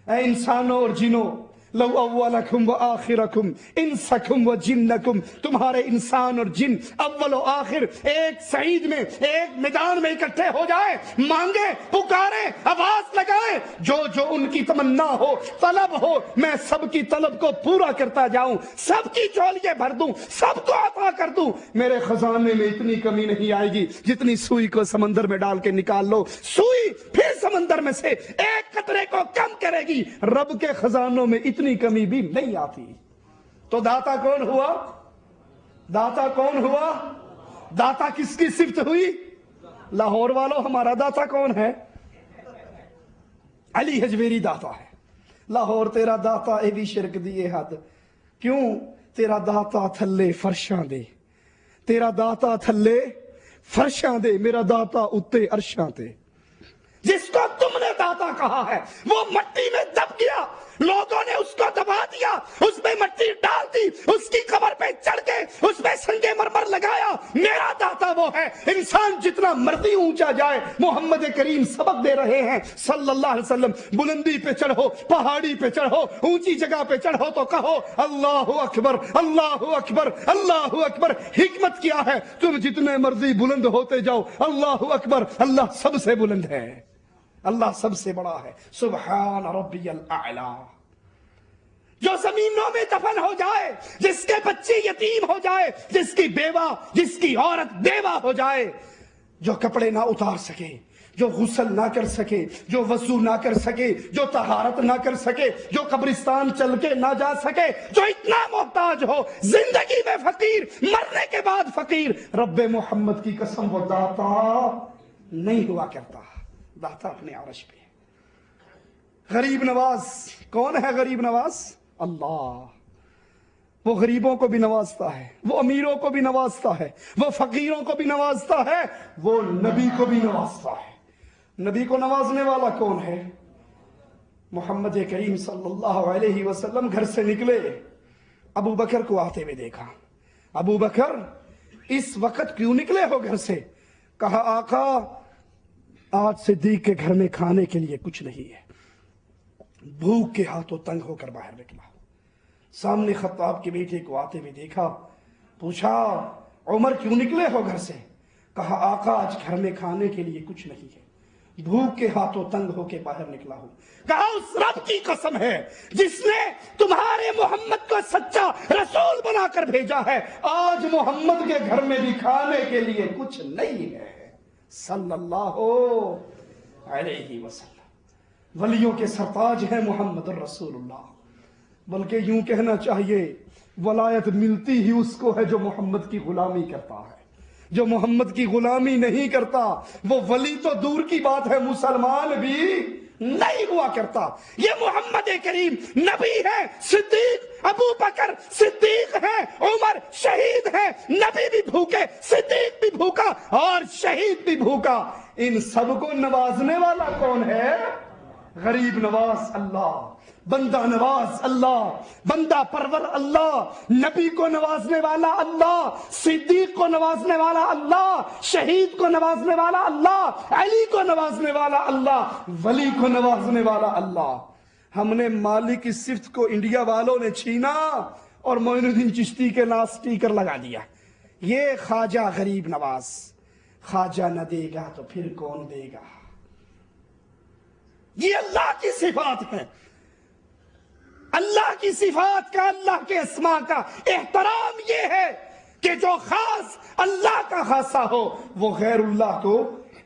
اے انسانوں اور جنوں، لو اولکم و آخرکم انسکم و جنکم، تمہارے انسان اور جن اول و آخر ایک سعید میں، ایک میدان میں اکٹھے ہو جائے، مانگے، پکارے، آواز لگائے، جو جو ان کی تمنا ہو، طلب ہو، میں سب کی طلب کو پورا کرتا جاؤں، سب کی جھولیاں بھر دوں، سب کو عطا کر دوں. میرے خزانے میں اتنی کمی نہیں آئے گی جتنی سوئی کو سمندر میں ڈال کے نکال لو، سوئی پھر سمندر میں سے ایک قطرے کو کم کرے گی. رب کے خزانوں میں اتنی کمی بھی نہیں آتی. تو داتا کون ہوا؟ داتا کون ہوا؟ داتا کس کی صفت ہوئی؟ لاہور والوں، ہمارا داتا کون ہے؟ علی حجویری داتا ہے. لاہور تیرا داتا اے بھی شرک دیے حد، کیوں؟ تیرا داتا تھلے فرشاں دے، تیرا داتا تھلے فرشاں دے، میرا داتا اتے عرشاں تے. جس کو تم نے داتا کہا ہے وہ مٹی میں دب گیا، لوگوں نے اس کو دبا دیا، اس میں مٹی ڈال دی، اس کی قبر پہ چڑھ کے اس میں سنگ مرمر لگایا. میرا داتا وہ ہے. انسان جتنا مرضی اونچا جائے، محمد کریم سبق دے رہے ہیں صلی اللہ علیہ وسلم، بلندی پہ چڑھو، پہاڑی پہ چڑھو، اونچی جگہ پہ چڑھو تو کہو اللہ اکبر، اللہ اکبر، اللہ اکبر. حکمت کیا ہے؟ تم جتنے مرضی بلند ہوتے جاؤ، اللہ اکبر، اللہ سب سے بلند ہے، اللہ سب سے بڑا ہے. سبحان ربی الاعلی. جو زمینوں میں دفن ہو جائے، جس کے بچے یتیم ہو جائے، جس کی بیوہ، جس کی عورت بیوہ ہو جائے، جو کپڑے نہ اتار سکے، جو غسل نہ کر سکے، جو وضو نہ کر سکے، جو طہارت نہ کر سکے، جو قبرستان چل کے نہ جا سکے، جو اتنا محتاج ہو، زندگی میں فقیر، مرنے کے بعد فقیر، رب محمد کی قسم وہ داتا نہیں ہوا کرتا. داتا اپنے عرش پہ. غریب نواز کون ہے؟ غریب نواز اللہ. وہ غریبوں کو بھی نوازتا ہے، وہ امیروں کو بھی نوازتا ہے، وہ فقیروں کو بھی نوازتا ہے، وہ نبی کو بھی نوازتا ہے. نبی کو نوازنے والا کون ہے؟ محمد کریم صلی اللہ علیہ وسلم گھر سے نکلے، ابو بکر کو آتے ہوئے دیکھا. ابو بکر اس وقت کیوں نکلے ہو گھر سے؟ کہا آقا آج صدیق کے گھر میں کھانے کے لیے کچھ نہیں ہے، بھوک کے ہاتھوں تنگ ہو کر باہر نکلا. سامنے خطاب کے بیٹے کو آتے ہوئے دیکھا، پوچھا عمر کیوں نکلے ہو گھر سے؟ کہا آقا آج گھر میں کھانے کے لیے کچھ نہیں ہے، بھوک کے ہاتھوں تنگ ہو کے باہر نکلا ہوں. کہا اس رب کی قسم ہے جس نے تمہارے محمد کو سچا رسول بنا کر بھیجا ہے، آج محمد کے گھر میں بھی کھانے کے لیے کچھ نہیں ہے صلی اللہ علیہ وسلم. ولیوں کے سرتاج ہیں محمد الرسول اللہ. بلکہ یوں کہنا چاہیے ولایت ملتی ہی اس کو ہے جو محمد کی غلامی کرتا ہے. جو محمد کی غلامی نہیں کرتا وہ ولی تو دور کی بات ہے، مسلمان بھی نہیں ہوا کرتا۔ یہ محمد کریم نبی ہے، صدیق ابو بکر صدیق ہے، عمر شہید ہے، نبی بھی بھوکے، صدیق بھی بھوکا اور شہید بھی بھوکا۔ ان سب کو نوازنے والا کون ہے؟ غریب نواز اللہ، بندہ نواز اللہ، بندہ پرور اللہ، نبی کو نوازنے والا اللہ، صدیق کو نوازنے والا اللہ، شہید کو نوازنے والا اللہ، علی کو نوازنے والا اللہ، ولی کو نوازنے والا اللہ۔ ہم نے مالک کی صفت کو انڈیا والوں نے چھینا اور معین الدین چشتی کے نام سٹیکر لگا دیا۔ یہ خواجہ غریب نواز، خواجہ نہ دے گا تو پھر کون دے گا؟ یہ اللہ کی صفات ہے، اللہ کی صفات کا، اللہ کے اسماء کا احترام یہ ہے کہ جو خاص اللہ کا خاصہ ہو وہ غیر اللہ کو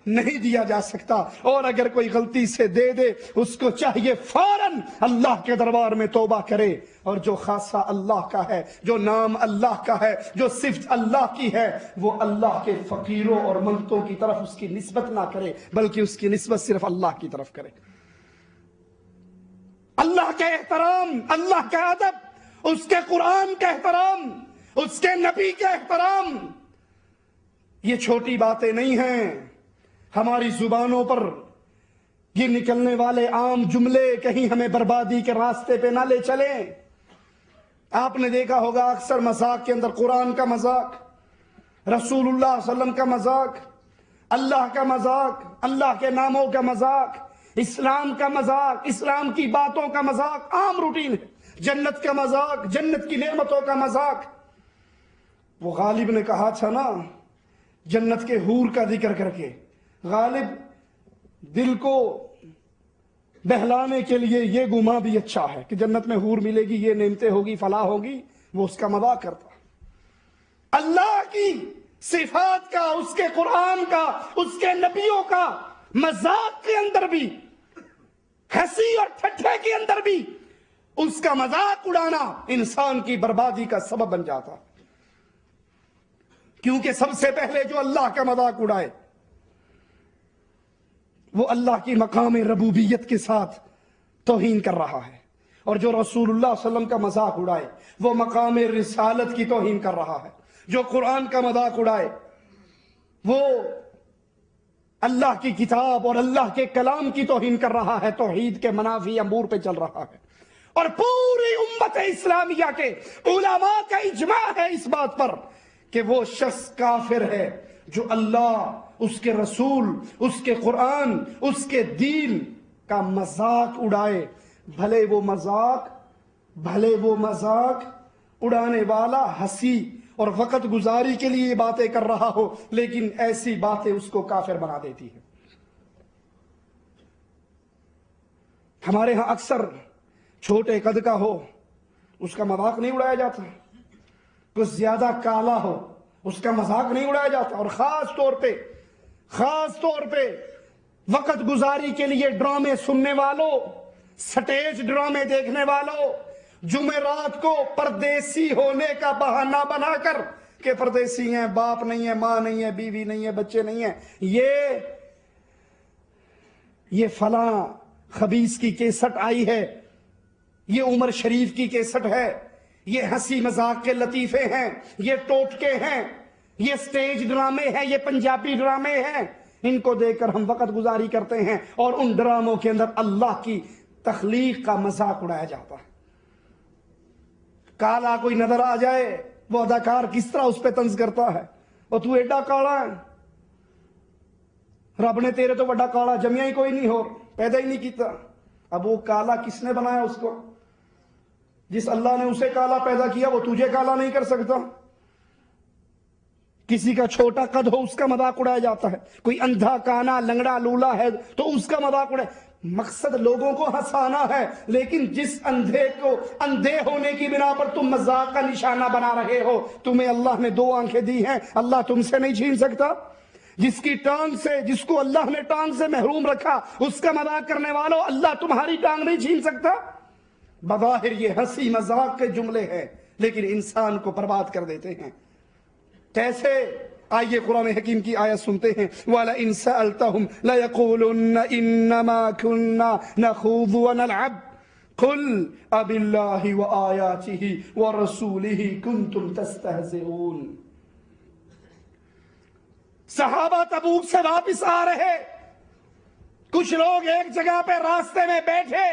نہیں دیا جا سکتا، اور اگر کوئی غلطی سے دے دے اس کو چاہیے فوراً اللہ کے دربار میں توبہ کرے، اور جو خاصہ اللہ کا ہے، جو نام اللہ کا ہے، جو صفت اللہ کی ہے، وہ اللہ کے فقیروں اور منگتوں کی طرف اس کی نسبت نہ کرے بلکہ اس کی نسبت صرف اللہ کی طرف کرے۔ اللہ کا احترام، اللہ کا ادب، اس کے قرآن کا احترام، اس کے نبی کا احترام، یہ چھوٹی باتیں نہیں ہیں۔ ہماری زبانوں پر یہ نکلنے والے عام جملے کہیں ہمیں بربادی کے راستے پہ نہ لے چلیں۔ آپ نے دیکھا ہوگا اکثر مذاق کے اندر قرآن کا مذاق، رسول اللہ صلی اللہ علیہ وسلم کا مذاق، اللہ کا مذاق، اللہ کے ناموں کا مذاق، اسلام کا مذاق، اسلام کی باتوں کا مذاق عام روٹین ہے، جنت کا مذاق، جنت کی نعمتوں کا مذاق۔ وہ غالب نے کہا تھا نا جنت کے حور کا ذکر کر کے، غالب دل کو بہلانے کے لیے یہ گما بھی اچھا ہے کہ جنت میں حور ملے گی، یہ نعمتیں ہوگی، فلاح ہوگی، وہ اس کا مذاق کرتا۔ اللہ کی صفات کا، اس کے قرآن کا، اس کے نبیوں کا مذاق کے اندر بھی، ہنسی اور ٹھٹھے کے اندر بھی اس کا مذاق اڑانا انسان کی بربادی کا سبب بن جاتا، کیونکہ سب سے پہلے جو اللہ کا مذاق اڑائے وہ اللہ کی مقام ربوبیت کے ساتھ توہین کر رہا ہے، اور جو رسول اللہ صلی اللہ علیہ وسلم کا مذاق اڑائے وہ مقام رسالت کی توہین کر رہا ہے، جو قرآن کا مذاق اڑائے وہ اللہ کی کتاب اور اللہ کے کلام کی توہین کر رہا ہے، توحید کے منافی امور پہ چل رہا ہے۔ اور پوری امت اسلامیہ کے علماء کا اجماع ہے اس بات پر کہ وہ شخص کافر ہے جو اللہ، اس کے رسول، اس کے قرآن، اس کے دین کا مذاق اڑائے، بھلے وہ مذاق اڑانے والا ہنسی اور وقت گزاری کے لیے یہ باتیں کر رہا ہو، لیکن ایسی باتیں اس کو کافر بنا دیتی ہیں۔ ہمارے ہاں اکثر چھوٹے قد کا ہو اس کا مذاق نہیں اڑایا جاتا، کچھ زیادہ کالا ہو اس کا مذاق نہیں اڑایا جاتا، اور خاص طور پہ وقت گزاری کے لیے ڈرامے سننے والوں، سٹیج ڈرامے دیکھنے والوں، جمعرات کو پردیسی ہونے کا بہانہ بنا کر کہ پردیسی ہیں، باپ نہیں ہے، ماں نہیں ہے، بیوی نہیں ہے، بچے نہیں ہیں، یہ فلاں خبیث کی کیسٹ آئی ہے، یہ عمر شریف کی کیسٹ ہے، یہ ہنسی مذاق کے لطیفے ہیں، یہ ٹوٹکے ہیں، یہ سٹیج ڈرامے ہیں، یہ پنجابی ڈرامے ہیں، ان کو دیکھ کر ہم وقت گزاری کرتے ہیں، اور ان ڈراموں کے اندر اللہ کی تخلیق کا مذاق اڑایا جاتا ہے۔ کالا کوئی نظر آ جائے وہ اداکار کس طرح اس پہ طنز کرتا ہے، اور تو ایڈا کالا ہے، رب نے تیرے تو بڑا کالا جمیا ہی کوئی نہیں ہو، پیدا ہی نہیں کیتا۔ اب وہ کالا کس نے بنایا اس کو؟ جس اللہ نے اسے کالا پیدا کیا وہ تجھے کالا نہیں کر سکتا۔ کسی کا چھوٹا قد ہو اس کا مذاق اڑایا جاتا ہے، کوئی اندھا کانا لنگڑا لولا ہے تو اس کا مذاق اڑایا۔ مقصد لوگوں کو ہنسانا ہے، لیکن جس اندھے کو اندھے ہونے کی بنا پر تم مذاق کا نشانہ بنا رہے ہو، تمہیں اللہ نے 2 آنکھیں دی ہیں، اللہ تم سے نہیں چھین سکتا۔ جس کی ٹانگ سے، جس کو اللہ نے ٹانگ سے محروم رکھا، اس کا مذاق کرنے والوں اللہ تمہاری ٹانگ نہیں چھین سکتا۔ بظاہر یہ ہنسی مذاق کے جملے ہیں لیکن انسان کو برباد کر دیتے ہیں۔ کیسے آئیے قرآن حکیم کی آیت سنتے ہیں وَلَئِن سَأَلْتَهُمْ لَيَقُولُنَّ إِنَّمَا كُنَّا نَخُوضُ وَنَلْعَبُ قُلْ أَبِاللَّهِ وَآيَاتِهِ وَرَسُولِهِ كُنْتُمْ تَسْتَهْزِئُونَ۔ صحابہ تبوک سے واپس آ رہے، کچھ لوگ ایک جگہ پہ راستے میں بیٹھے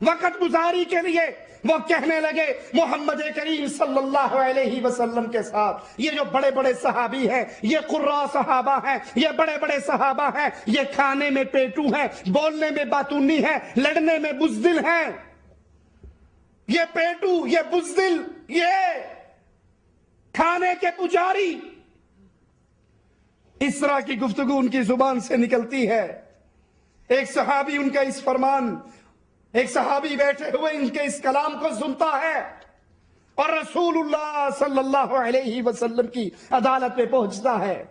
وقت گزاری کے لیے، وہ کہنے لگے محمد کریم صلی اللہ علیہ وسلم کے ساتھ یہ جو بڑے بڑے صحابی ہیں، یہ قراء صحابہ ہیں، یہ بڑے بڑے صحابہ ہیں، یہ کھانے میں پیٹو ہیں، بولنے میں باتونی ہیں، لڑنے میں بزدل ہیں، یہ پیٹو، یہ بزدل، یہ کھانے کے پجاری، اس طرح کی گفتگو ان کی زبان سے نکلتی ہے۔ ایک صحابی ان کا اس فرمان، ایک صحابی بیٹھے ہوئے ان کے اس کلام کو سنتا ہے اور رسول اللہ صلی اللہ علیہ وسلم کی عدالت پہ پہنچتا ہے،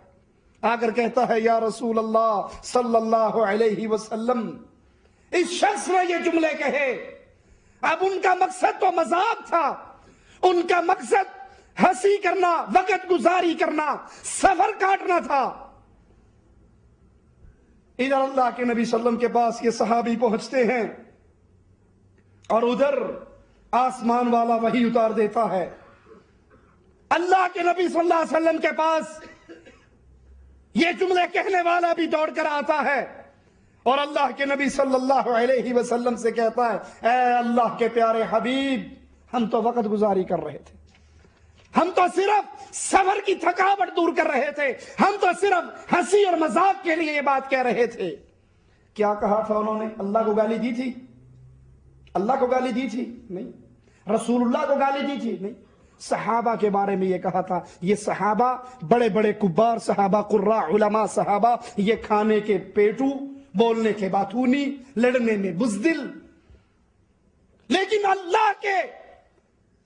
آ کر کہتا ہے یا رسول اللہ صلی اللہ علیہ وسلم، اس شخص نے یہ جملے کہے، اب ان کا مقصد تو مذاق تھا، ان کا مقصد ہنسی کرنا، وقت گزاری کرنا، سفر کاٹنا تھا۔ ادھر اللہ کے نبی صلی اللہ علیہ وسلم کے پاس یہ صحابی پہنچتے ہیں اور ادھر آسمان والا وحی اتار دیتا ہے۔ اللہ کے نبی صلی اللہ علیہ وسلم کے پاس یہ جملے کہنے والا بھی دوڑ کر آتا ہے اور اللہ کے نبی صلی اللہ علیہ وسلم سے کہتا ہے اے اللہ کے پیارے حبیب، ہم تو وقت گزاری کر رہے تھے، ہم تو صرف سفر کی تھکاوٹ دور کر رہے تھے، ہم تو صرف ہنسی اور مذاق کے لیے یہ بات کہہ رہے تھے۔ کیا کہا تھا انہوں نے؟ اللہ کو گالی دی تھی؟ اللہ کو گالی دی تھی؟ نہیں۔ رسول اللہ کو گالی دی تھی؟ نہیں۔ صحابہ کے بارے میں یہ کہا تھا، یہ صحابہ بڑے بڑے کبار صحابہ، قراء علماء صحابہ، یہ کھانے کے پیٹو، بولنے کے باتونی، لڑنے میں بزدل۔ لیکن اللہ کے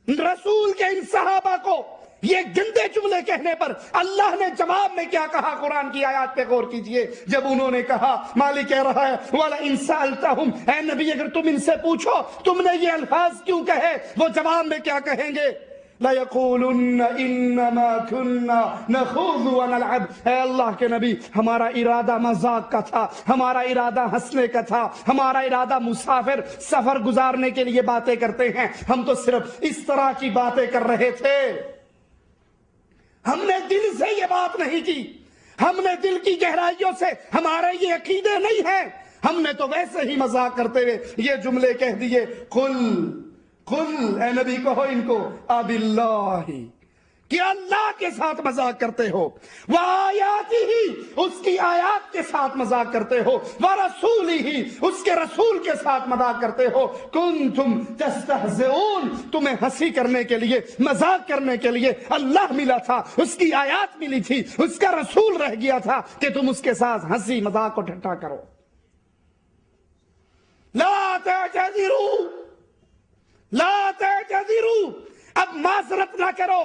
رسول کے ان صحابہ کو یہ گندے جملے کہنے پر اللہ نے جواب میں کیا کہا؟ قرآن کی آیات پہ غور کیجئے۔ جب انہوں نے کہا، مالک کہہ رہا ہے وَلَئِن سَأَلْتَهُمْ، اے نبی اگر تم ان سے پوچھو تم نے یہ الفاظ کیوں کہے، وہ جواب میں کیا کہیں گے؟ لَيَقُولُنَّ إِنَّمَا كُنَّا نَخُوضُ وَنَلْعَبُ، اے اللہ کے نبی ہمارا ارادہ مذاق کا تھا، ہمارا ارادہ ہنسنے کا تھا، ہمارا ارادہ مسافر سفر گزارنے کے لیے باتیں کرتے ہیں، ہم تو صرف اس طرح کی باتیں کر رہے تھے، ہم نے دل سے یہ بات نہیں کی، ہم نے دل کی گہرائیوں سے ہمارے یہ عقیدے نہیں ہیں، ہم نے تو ویسے ہی مذاق کرتے ہوئے یہ جملے کہہ دیے۔ قل اے نبی کہو ان کو اباللہ، کیا اللہ کے ساتھ مذاق کرتے ہو، وآیاتہ، اس کی آیات کے ساتھ مذاق کرتے ہو، ورسولہ، اس کے رسول کے ساتھ مذاق کرتے ہو، کنتم تستہزئون، تمہیں ہنسی کرنے کے لیے، مذاق کرنے کے لیے اللہ ملا تھا، اس کی آیات ملی تھی، اس کا رسول رہ گیا تھا کہ تم اس کے ساتھ ہنسی مذاق کو ٹھٹا کرو۔ لا تعتذروا، لا تعتذروا، اب معذرت نہ کرو،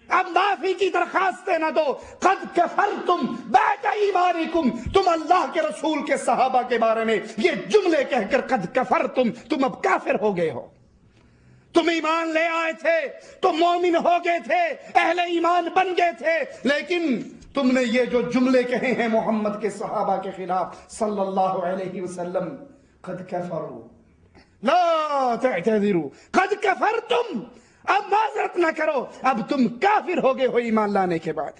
اب معافی کی درخواستیں نہ دو، قد کفرتم بعد ایمانکم، تم اللہ کے رسول کے صحابہ کے بارے میں یہ جملے کہہ کر قد کفرتم، تم اب کافر ہو گئے ہو، تم ایمان لے آئے تھے، تم مومن ہو گئے تھے، اہل ایمان بن گئے تھے، لیکن تم نے یہ جو جملے کہے ہیں محمد کے صحابہ کے خلاف صلی اللہ علیہ وسلم، قد کفروا لا تعتذروا، قد کفرتم، اب معذرت نہ کرو، اب تم کافر ہو گئے ہو ایمان لانے کے بعد۔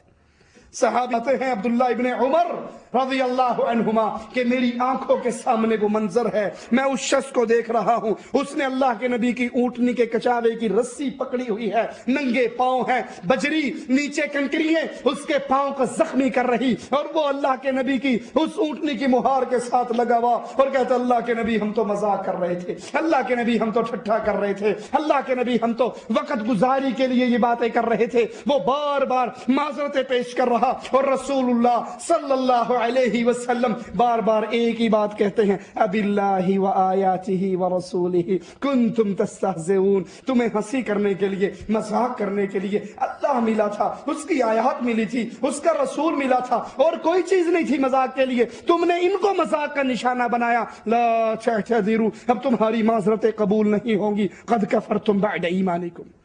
صحابہ آتے ہیں عبداللہ ابن عمر رضی اللہ عنہما کہ میری آنکھوں کے سامنے وہ منظر ہے، میں اس شخص کو دیکھ رہا ہوں، اس نے اللہ کے نبی کی اونٹنی کے کچاوے کی رسی پکڑی ہوئی ہے، ننگے پاؤں ہیں، بجری نیچے کنکرییں اس کے پاؤں کو زخمی کر رہی، اور وہ اللہ کے نبی کی اس اونٹنی کی مہار کے ساتھ لگا ہوا اور کہتا اللہ کے نبی ہم تو مذاق کر رہے تھے، اللہ کے نبی ہم تو ٹھٹھا کر رہے تھے، اللہ کے نبی ہم تو وقت گزاری کے لیے یہ باتیں کر رہے تھے۔ وہ بار بار معذرتیں پیش کر رہا اور رسول اللہ صلی اللہ علیہ وسلم بار بار ایک ہی بات کہتے ہیں، اب اللہ و آیاتہ و رسولہ کنتم تستہزئون، تمہیں ہنسی کرنے کے لیے، مذاق کرنے کے لیے اللہ ملا تھا، اس کی آیات ملی تھی، اس کا رسول ملا تھا، اور کوئی چیز نہیں تھی مذاق کے لیے، تم نے ان کو مذاق کا نشانہ بنایا، لا تعتذروا، اب تمہاری معذرتیں قبول نہیں ہوں گی، قد کفرتم بعد ایمانکم۔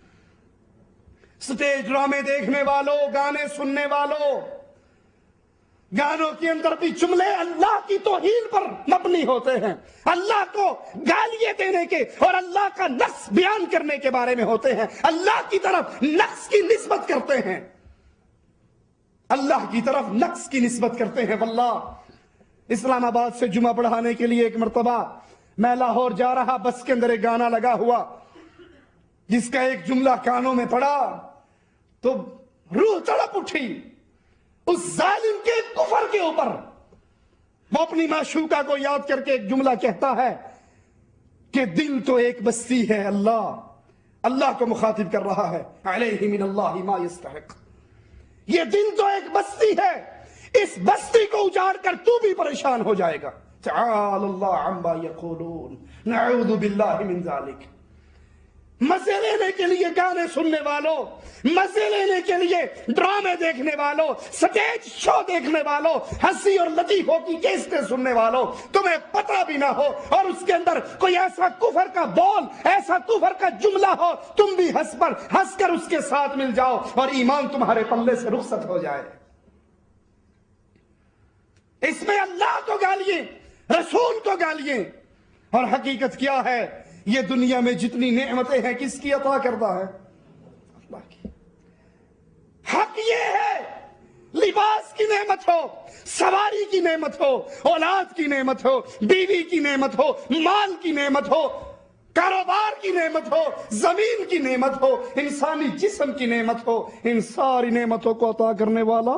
سٹیج ڈرامے دیکھنے والوں، گانے سننے والوں، گانوں کے اندر بھی جملے اللہ کی توہین پر مبنی ہوتے ہیں، اللہ کو گالیاں دینے کے اور اللہ کا نقص بیان کرنے کے بارے میں ہوتے ہیں، اللہ کی طرف نقص کی نسبت کرتے ہیں، اللہ کی طرف نقص کی نسبت کرتے ہیں۔ واللہ اسلام آباد سے جمعہ پڑھانے کے لیے ایک مرتبہ میں لاہور جا رہا، بس کے اندر ایک گانا لگا ہوا جس کا ایک جملہ کانوں میں پڑا تو روح تڑپ اٹھی اس ظالم کے کفر کے اوپر۔ وہ اپنی معشوقہ کو یاد کر کے ایک جملہ کہتا ہے کہ دل تو ایک بستی ہے، اللہ کو مخاطب کر رہا ہے، علیہ من اللہ ما یستحق، یہ دل تو ایک بستی ہے، اس بستی کو اجاڑ کر تو بھی پریشان ہو جائے گا۔ تعالی اللہ عما یقولون نعوذ باللہ من ذالک۔ مزے لینے کے لیے گانے سننے والوں، مزے لینے کے لیے ڈرامے دیکھنے والوں، سٹیج شو دیکھنے والوں، ہنسی اور لطیفوں کی کیسٹیں سننے والوں، تمہیں پتہ بھی نہ ہو اور اس کے اندر کوئی ایسا کفر کا بول، ایسا کفر کا جملہ ہو، تم بھی ہنس کر اس کے ساتھ مل جاؤ اور ایمان تمہارے پلے سے رخصت ہو جائے۔ اس میں اللہ کو گالیے، رسول کو گالیے، اور حقیقت کیا ہے؟ یہ دنیا میں جتنی نعمتیں ہیں کس کی عطا کرتا ہے؟ اللہ کی۔ حق یہ ہے لباس کی نعمت ہو، سواری کی نعمت ہو، اولاد کی نعمت ہو، بیوی کی نعمت ہو، مال کی نعمت ہو، کاروبار کی نعمت ہو، زمین کی نعمت ہو، انسانی جسم کی نعمت ہو، ان ساری نعمتوں کو عطا کرنے والا،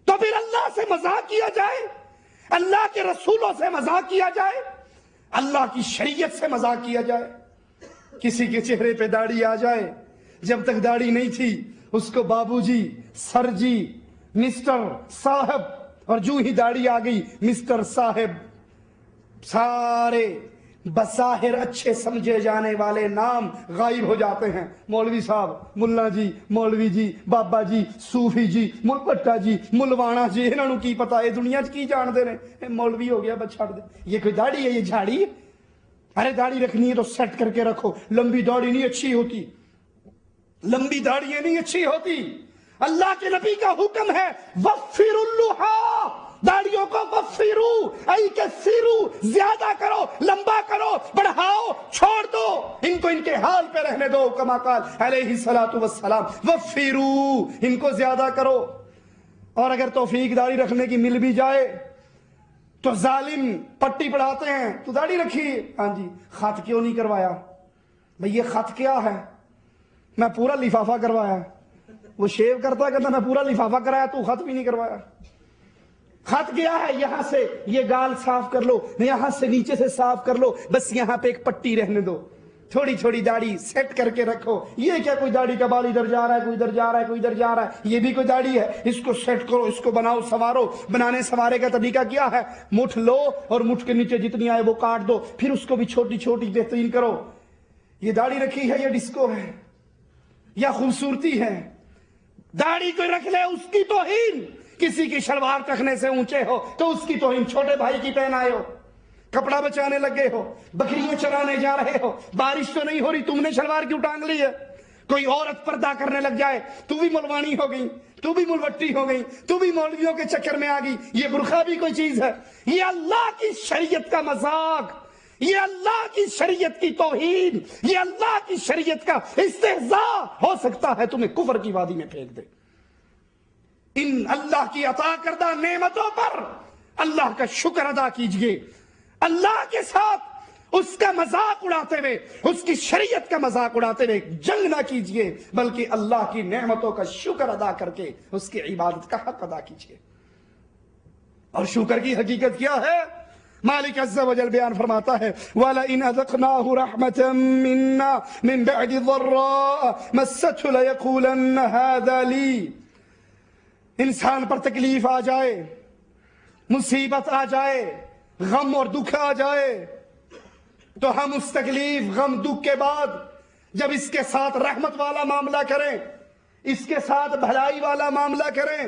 تو پھر اللہ سے مذاق کیا جائے، اللہ کے رسولوں سے مذاق کیا جائے، اللہ کی شریعت سے مذاق کیا جائے۔ کسی کے چہرے پہ داڑھی آ جائے، جب تک داڑھی نہیں تھی اس کو بابو جی، سر جی، مسٹر صاحب، اور جو ہی داڑھی آ گئی مسٹر صاحب، سارے بظاہر اچھے سمجھے جانے والے نام غائب ہو جاتے ہیں۔ مولوی صاحب، ملا جی، مولوی جی، بابا جی، صوفی جی، ملپٹا جی، ملوانا جی، انہوں نے کی پتا ہے دنیا کی جان دے رہے، مولوی ہو گیا بس چھڑ دے، یہ کوئی داڑھی ہے؟ یہ جھاڑی ہے؟ ارے داڑھی رکھنی ہے تو سیٹ کر کے رکھو، لمبی داڑھی نہیں اچھی ہوتی، لمبی داڑھی نہیں اچھی ہوتی۔ اللہ کے نبی کا حکم ہے وفر اللحا، داڑھیوں کو وفرو ای کثیرو، زیادہ کرو، لمبا کرو، بڑھاؤ، چھوڑ دو، ان کو ان کے حال پہ رہنے دو، کما قال علیہ الصلوۃ والسلام، وفرو، ان کو زیادہ کرو۔ اور اگر توفیق داڑھی رکھنے کی مل بھی جائے تو ظالم پٹی پڑھاتے ہیں، تو داڑھی رکھی، ہاں جی، خط کیوں نہیں کروایا؟ بھئی یہ خط کیا ہے؟ میں پورا لفافہ کروایا۔ وہ شیو کرتا کہتا میں پورا لفافہ کرایا، تو خط بھی نہیں کروایا۔ خط کیا ہے؟ یہاں سے یہ گال صاف کر لو، یہاں سے نیچے سے صاف کر لو، بس یہاں پہ ایک پٹی رہنے دو، تھوڑی تھوڑی داڑھی سیٹ کر کے رکھو۔ یہ کیا کوئی داڑھی کا بال ادھر جا رہا ہے، کوئی ادھر جا رہا ہے، کوئی ادھر جا رہا ہے، یہ بھی کوئی داڑھی ہے؟ اس کو سیٹ کرو، اس کو بناؤ، سوارو۔ بنانے سوارے کا طریقہ کیا ہے؟ مٹھ لو اور مٹھ کے نیچے جتنی آئے وہ کاٹ دو، پھر اس کو بھی چھوٹی چھوٹی بہترین کرو۔ یہ داڑھی رکھی ہے، یہ ڈسکو ہے یا خوبصورتی ہے؟ داڑھی کوئی رکھ لے اس کی توہین، کسی کی شلوار ٹخنے سے اونچے ہو تو اس کی توہین، چھوٹے بھائی کی پہنائے ہو، کپڑا بچانے لگے ہو، بکریاں چرانے جا رہے ہو، بارش تو نہیں ہو رہی، تم نے شلوار کیوں ٹانگ لی ہے؟ کوئی عورت پردہ کرنے لگ جائے تو بھی ملوانی ہو گئی، تو بھی ملوٹی ہو گئی، تو بھی مولویوں کے چکر میں آ گئی۔ یہ برقع بھی کوئی چیز ہے؟ یہ اللہ کی شریعت کا مذاق، یہ اللہ کی شریعت کی توہین، یہ اللہ کی شریعت کا استہزاء ہو سکتا ہے تمہیں کفر کی وادی میں پھینک دے۔ ان اللہ کی عطا کردہ نعمتوں پر اللہ کا شکر ادا کیجئے، اللہ کے ساتھ اس کا مذاق اڑاتے ہوئے، اس کی شریعت کا مذاق اڑاتے ہوئے جنگ نہ کیجئے، بلکہ اللہ کی نعمتوں کا شکر ادا کر کے اس کی عبادت کا حق ادا کیجئے۔ اور شکر کی حقیقت کیا ہے؟ مالک عز و جل بیان فرماتا ہے وَلَئِنْ أَذَقْنَاهُ رَحْمَةً مِنَّا مِنْ بَعْدِ ضَرَّاءَ مَسَّتْهُ لَيَقُولَنَّ هَذَا لِي۔ انسان پر تکلیف آ جائے، مصیبت آ جائے، غم اور دکھ آ جائے تو ہم اس تکلیف، غم، دکھ کے بعد جب اس کے ساتھ رحمت والا معاملہ کریں، اس کے ساتھ بھلائی والا معاملہ کریں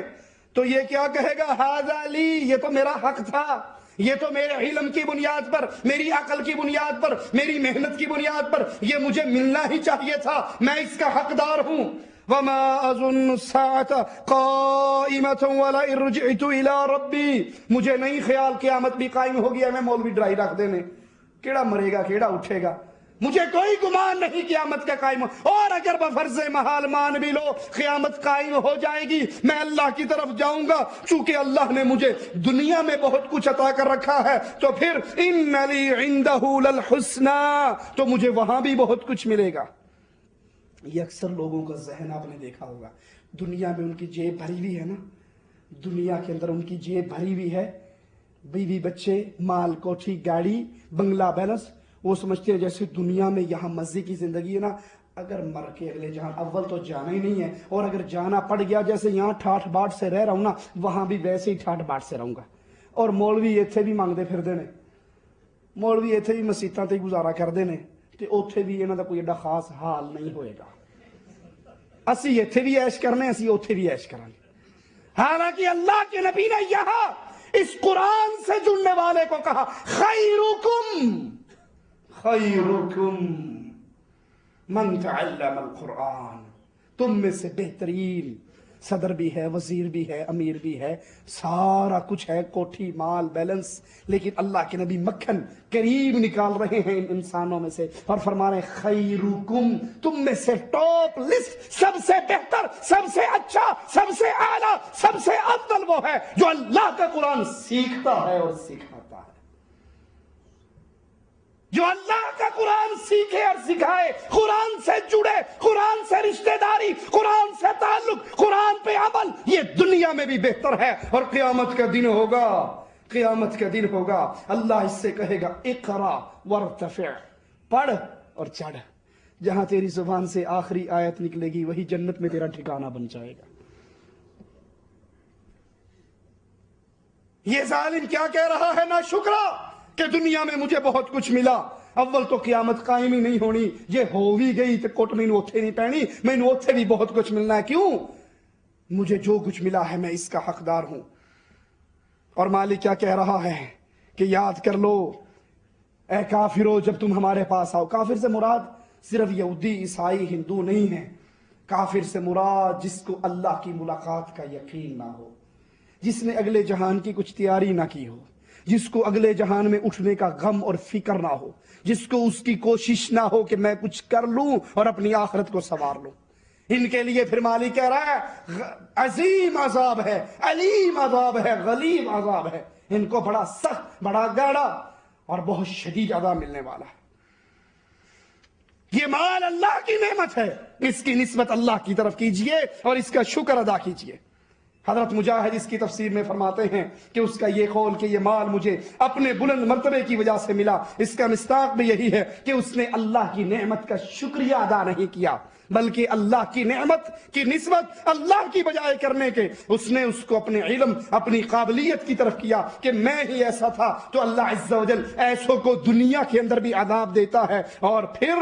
تو یہ کیا کہے گا؟ ہذا لی، یہ تو میرا حق تھا، یہ تو میرے علم کی بنیاد پر، میری عقل کی بنیاد پر، میری محنت کی بنیاد پر یہ مجھے ملنا ہی چاہیے تھا، میں اس کا حقدار ہوں۔ وما اظن الساعة قائمة ولئن رجعت الى ربی، مجھے نہیں خیال قیامت بھی قائم ہوگی۔ میں مولوی ڈرائی رکھ دینے، کیڑا مرے گا کیڑا اٹھے گا، مجھے کوئی گمان نہیں قیامت کا قائم ہو۔ اور اگر بفرض محال مان بھی لو قیامت قائم ہو جائے گی، میں اللہ کی طرف جاؤں گا، چونکہ اللہ نے مجھے دنیا میں بہت کچھ عطا کر رکھا ہے، تو پھر ان لی عندہ للحسنی، تو مجھے وہاں بھی بہت کچھ ملے گا۔ یہ اکثر لوگوں کا ذہن آپ نے دیکھا ہوگا، دنیا میں ان کی جیب بھری ہوئی ہے نا، دنیا کے اندر ان کی جیب بھری ہوئی ہے، بیوی بچے، مال کوٹھی گاڑی بنگلہ بیلنس، وہ سمجھتے ہیں جیسے دنیا میں یہاں مزے کی زندگی ہے نا، اگر مر کے اگلے جہاں اول تو جانا ہی نہیں ہے، اور اگر جانا پڑ گیا جیسے یہاں ٹھاٹ باٹ سے رہ رہا ہوں نا، وہاں بھی ویسے ہی ٹھاٹ باٹ سے رہوں گا۔ اور مولوی ایتھے بھی مانگتے پھردے نے، مولوی ایتھے بھی مسیتاں تے گزارا کردے نے، تے اوتھے بھی انہاں دا کوئی ایڈا خاص حال نہیں ہوئے گا۔ اسی ایتھے بھی عیش کرنے، اسی اوتھے بھی عیش کریں۔ حالانکہ اللہ کے نبی نے یہاں اس قرآن سے جڑنے والے کو کہا خیرکم خیرکم من تعلم القرآن، تم میں سے بہترین صدر بھی ہے، وزیر بھی ہے، امیر بھی ہے، سارا کچھ ہے، کوٹھی مال بیلنس، لیکن اللہ کے نبی مکھن قریب نکال رہے ہیں ان انسانوں میں سے اور فرما رہے ہیں خیرکم، تم میں سے ٹاپ لسٹ، سب سے بہتر، سب سے اچھا، سب سے اعلیٰ، سب سے افضل وہ ہے جو اللہ کا قرآن سیکھتا ہے اور سکھاتا ہے، جو اللہ کا قرآن سیکھے اور سکھائے، قرآن سے جڑے، قرآن سے رشتہ داری، قرآن سے تعلق، قرآن پہ عمل، یہ دنیا میں بھی بہتر ہے۔ اور قیامت کا دن ہوگا، قیامت کا دن ہوگا، اللہ اس سے کہے گا اقرا وارتفع، پڑھ اور چڑھ، جہاں تیری زبان سے آخری آیت نکلے گی وہی جنت میں تیرا ٹھکانہ بن جائے گا۔ یہ ظالم کیا کہہ رہا ہے نا شکرا کہ دنیا میں مجھے بہت کچھ ملا، اول تو قیامت قائم ہی نہیں ہونی، یہ ہو بھی گئی تو کوٹ میں اوتھے نہیں پہنی، میں اوتھے بھی بہت کچھ ملنا ہے، کیوں؟ مجھے جو کچھ ملا ہے میں اس کا حقدار ہوں۔ اور مالک کیا کہہ رہا ہے کہ یاد کر لو اے کافرو جب تم ہمارے پاس آؤ، کافر سے مراد صرف یہودی عیسائی ہندو نہیں ہے، کافر سے مراد جس کو اللہ کی ملاقات کا یقین نہ ہو، جس نے اگلے جہان کی کچھ تیاری نہ کی ہو، جس کو اگلے جہان میں اٹھنے کا غم اور فکر نہ ہو، جس کو اس کی کوشش نہ ہو کہ میں کچھ کر لوں اور اپنی آخرت کو سنوار لوں، ان کے لیے پھر مالک کہہ رہا ہے عظیم عذاب ہے، علیم عذاب ہے، غلیظ عذاب ہے، ان کو بڑا سخت، بڑا گاڑا اور بہت شدید عذاب ملنے والا ہے۔ یہ مال اللہ کی نعمت ہے، اس کی نسبت اللہ کی طرف کیجئے اور اس کا شکر ادا کیجئے۔ حضرت مجاہد اس کی تفسیر میں فرماتے ہیں کہ اس کا یہ قول کہ یہ مال مجھے اپنے بلند مرتبے کی وجہ سے ملا، اس کا مصداق بھی یہی ہے کہ اس نے اللہ کی نعمت کا شکریہ ادا نہیں کیا، بلکہ اللہ کی نعمت کی نسبت اللہ کی بجائے کرنے کے اس نے اس کو اپنے علم، اپنی قابلیت کی طرف کیا کہ میں ہی ایسا تھا تو اللہ عز و جل ایسوں کو دنیا کے اندر بھی عذاب دیتا ہے اور پھر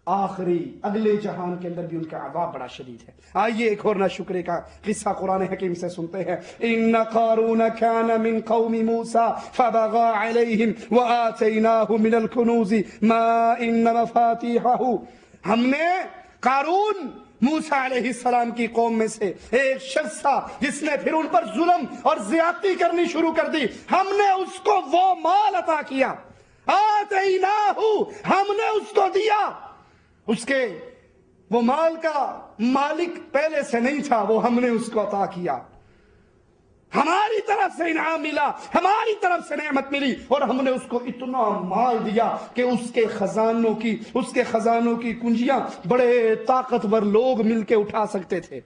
آخری اگلے جہان کے اندر بھی ان کا عذاب بڑا شدید ہے۔ آئیے ایک اور ناشکرے کا قصہ قرآن حکیم سے سنتے ہیں۔ ان قارون كان من قوم موسى فبغى عليهم وآتيناه من الكنوز ما ان مفاتيحه، ہم نے قارون موسیٰ علیہ السلام کی قوم میں سے ایک شخص تھا جس نے پھر ان پر ظلم اور زیادتی کرنی شروع کر دی، ہم نے اس کو وہ مال عطا کیا، آتیناہ، ہم نے اس کو دیا، اس کے وہ مال کا مالک پہلے سے نہیں تھا، وہ ہم نے اس کو عطا کیا، ہماری طرف سے انعام ملا، ہماری طرف سے نعمت ملی اور ہم نے اس کو اتنا مال دیا کہ اس کے خزانوں کی کنجیاں بڑے طاقتور لوگ مل کے اٹھا سکتے تھے۔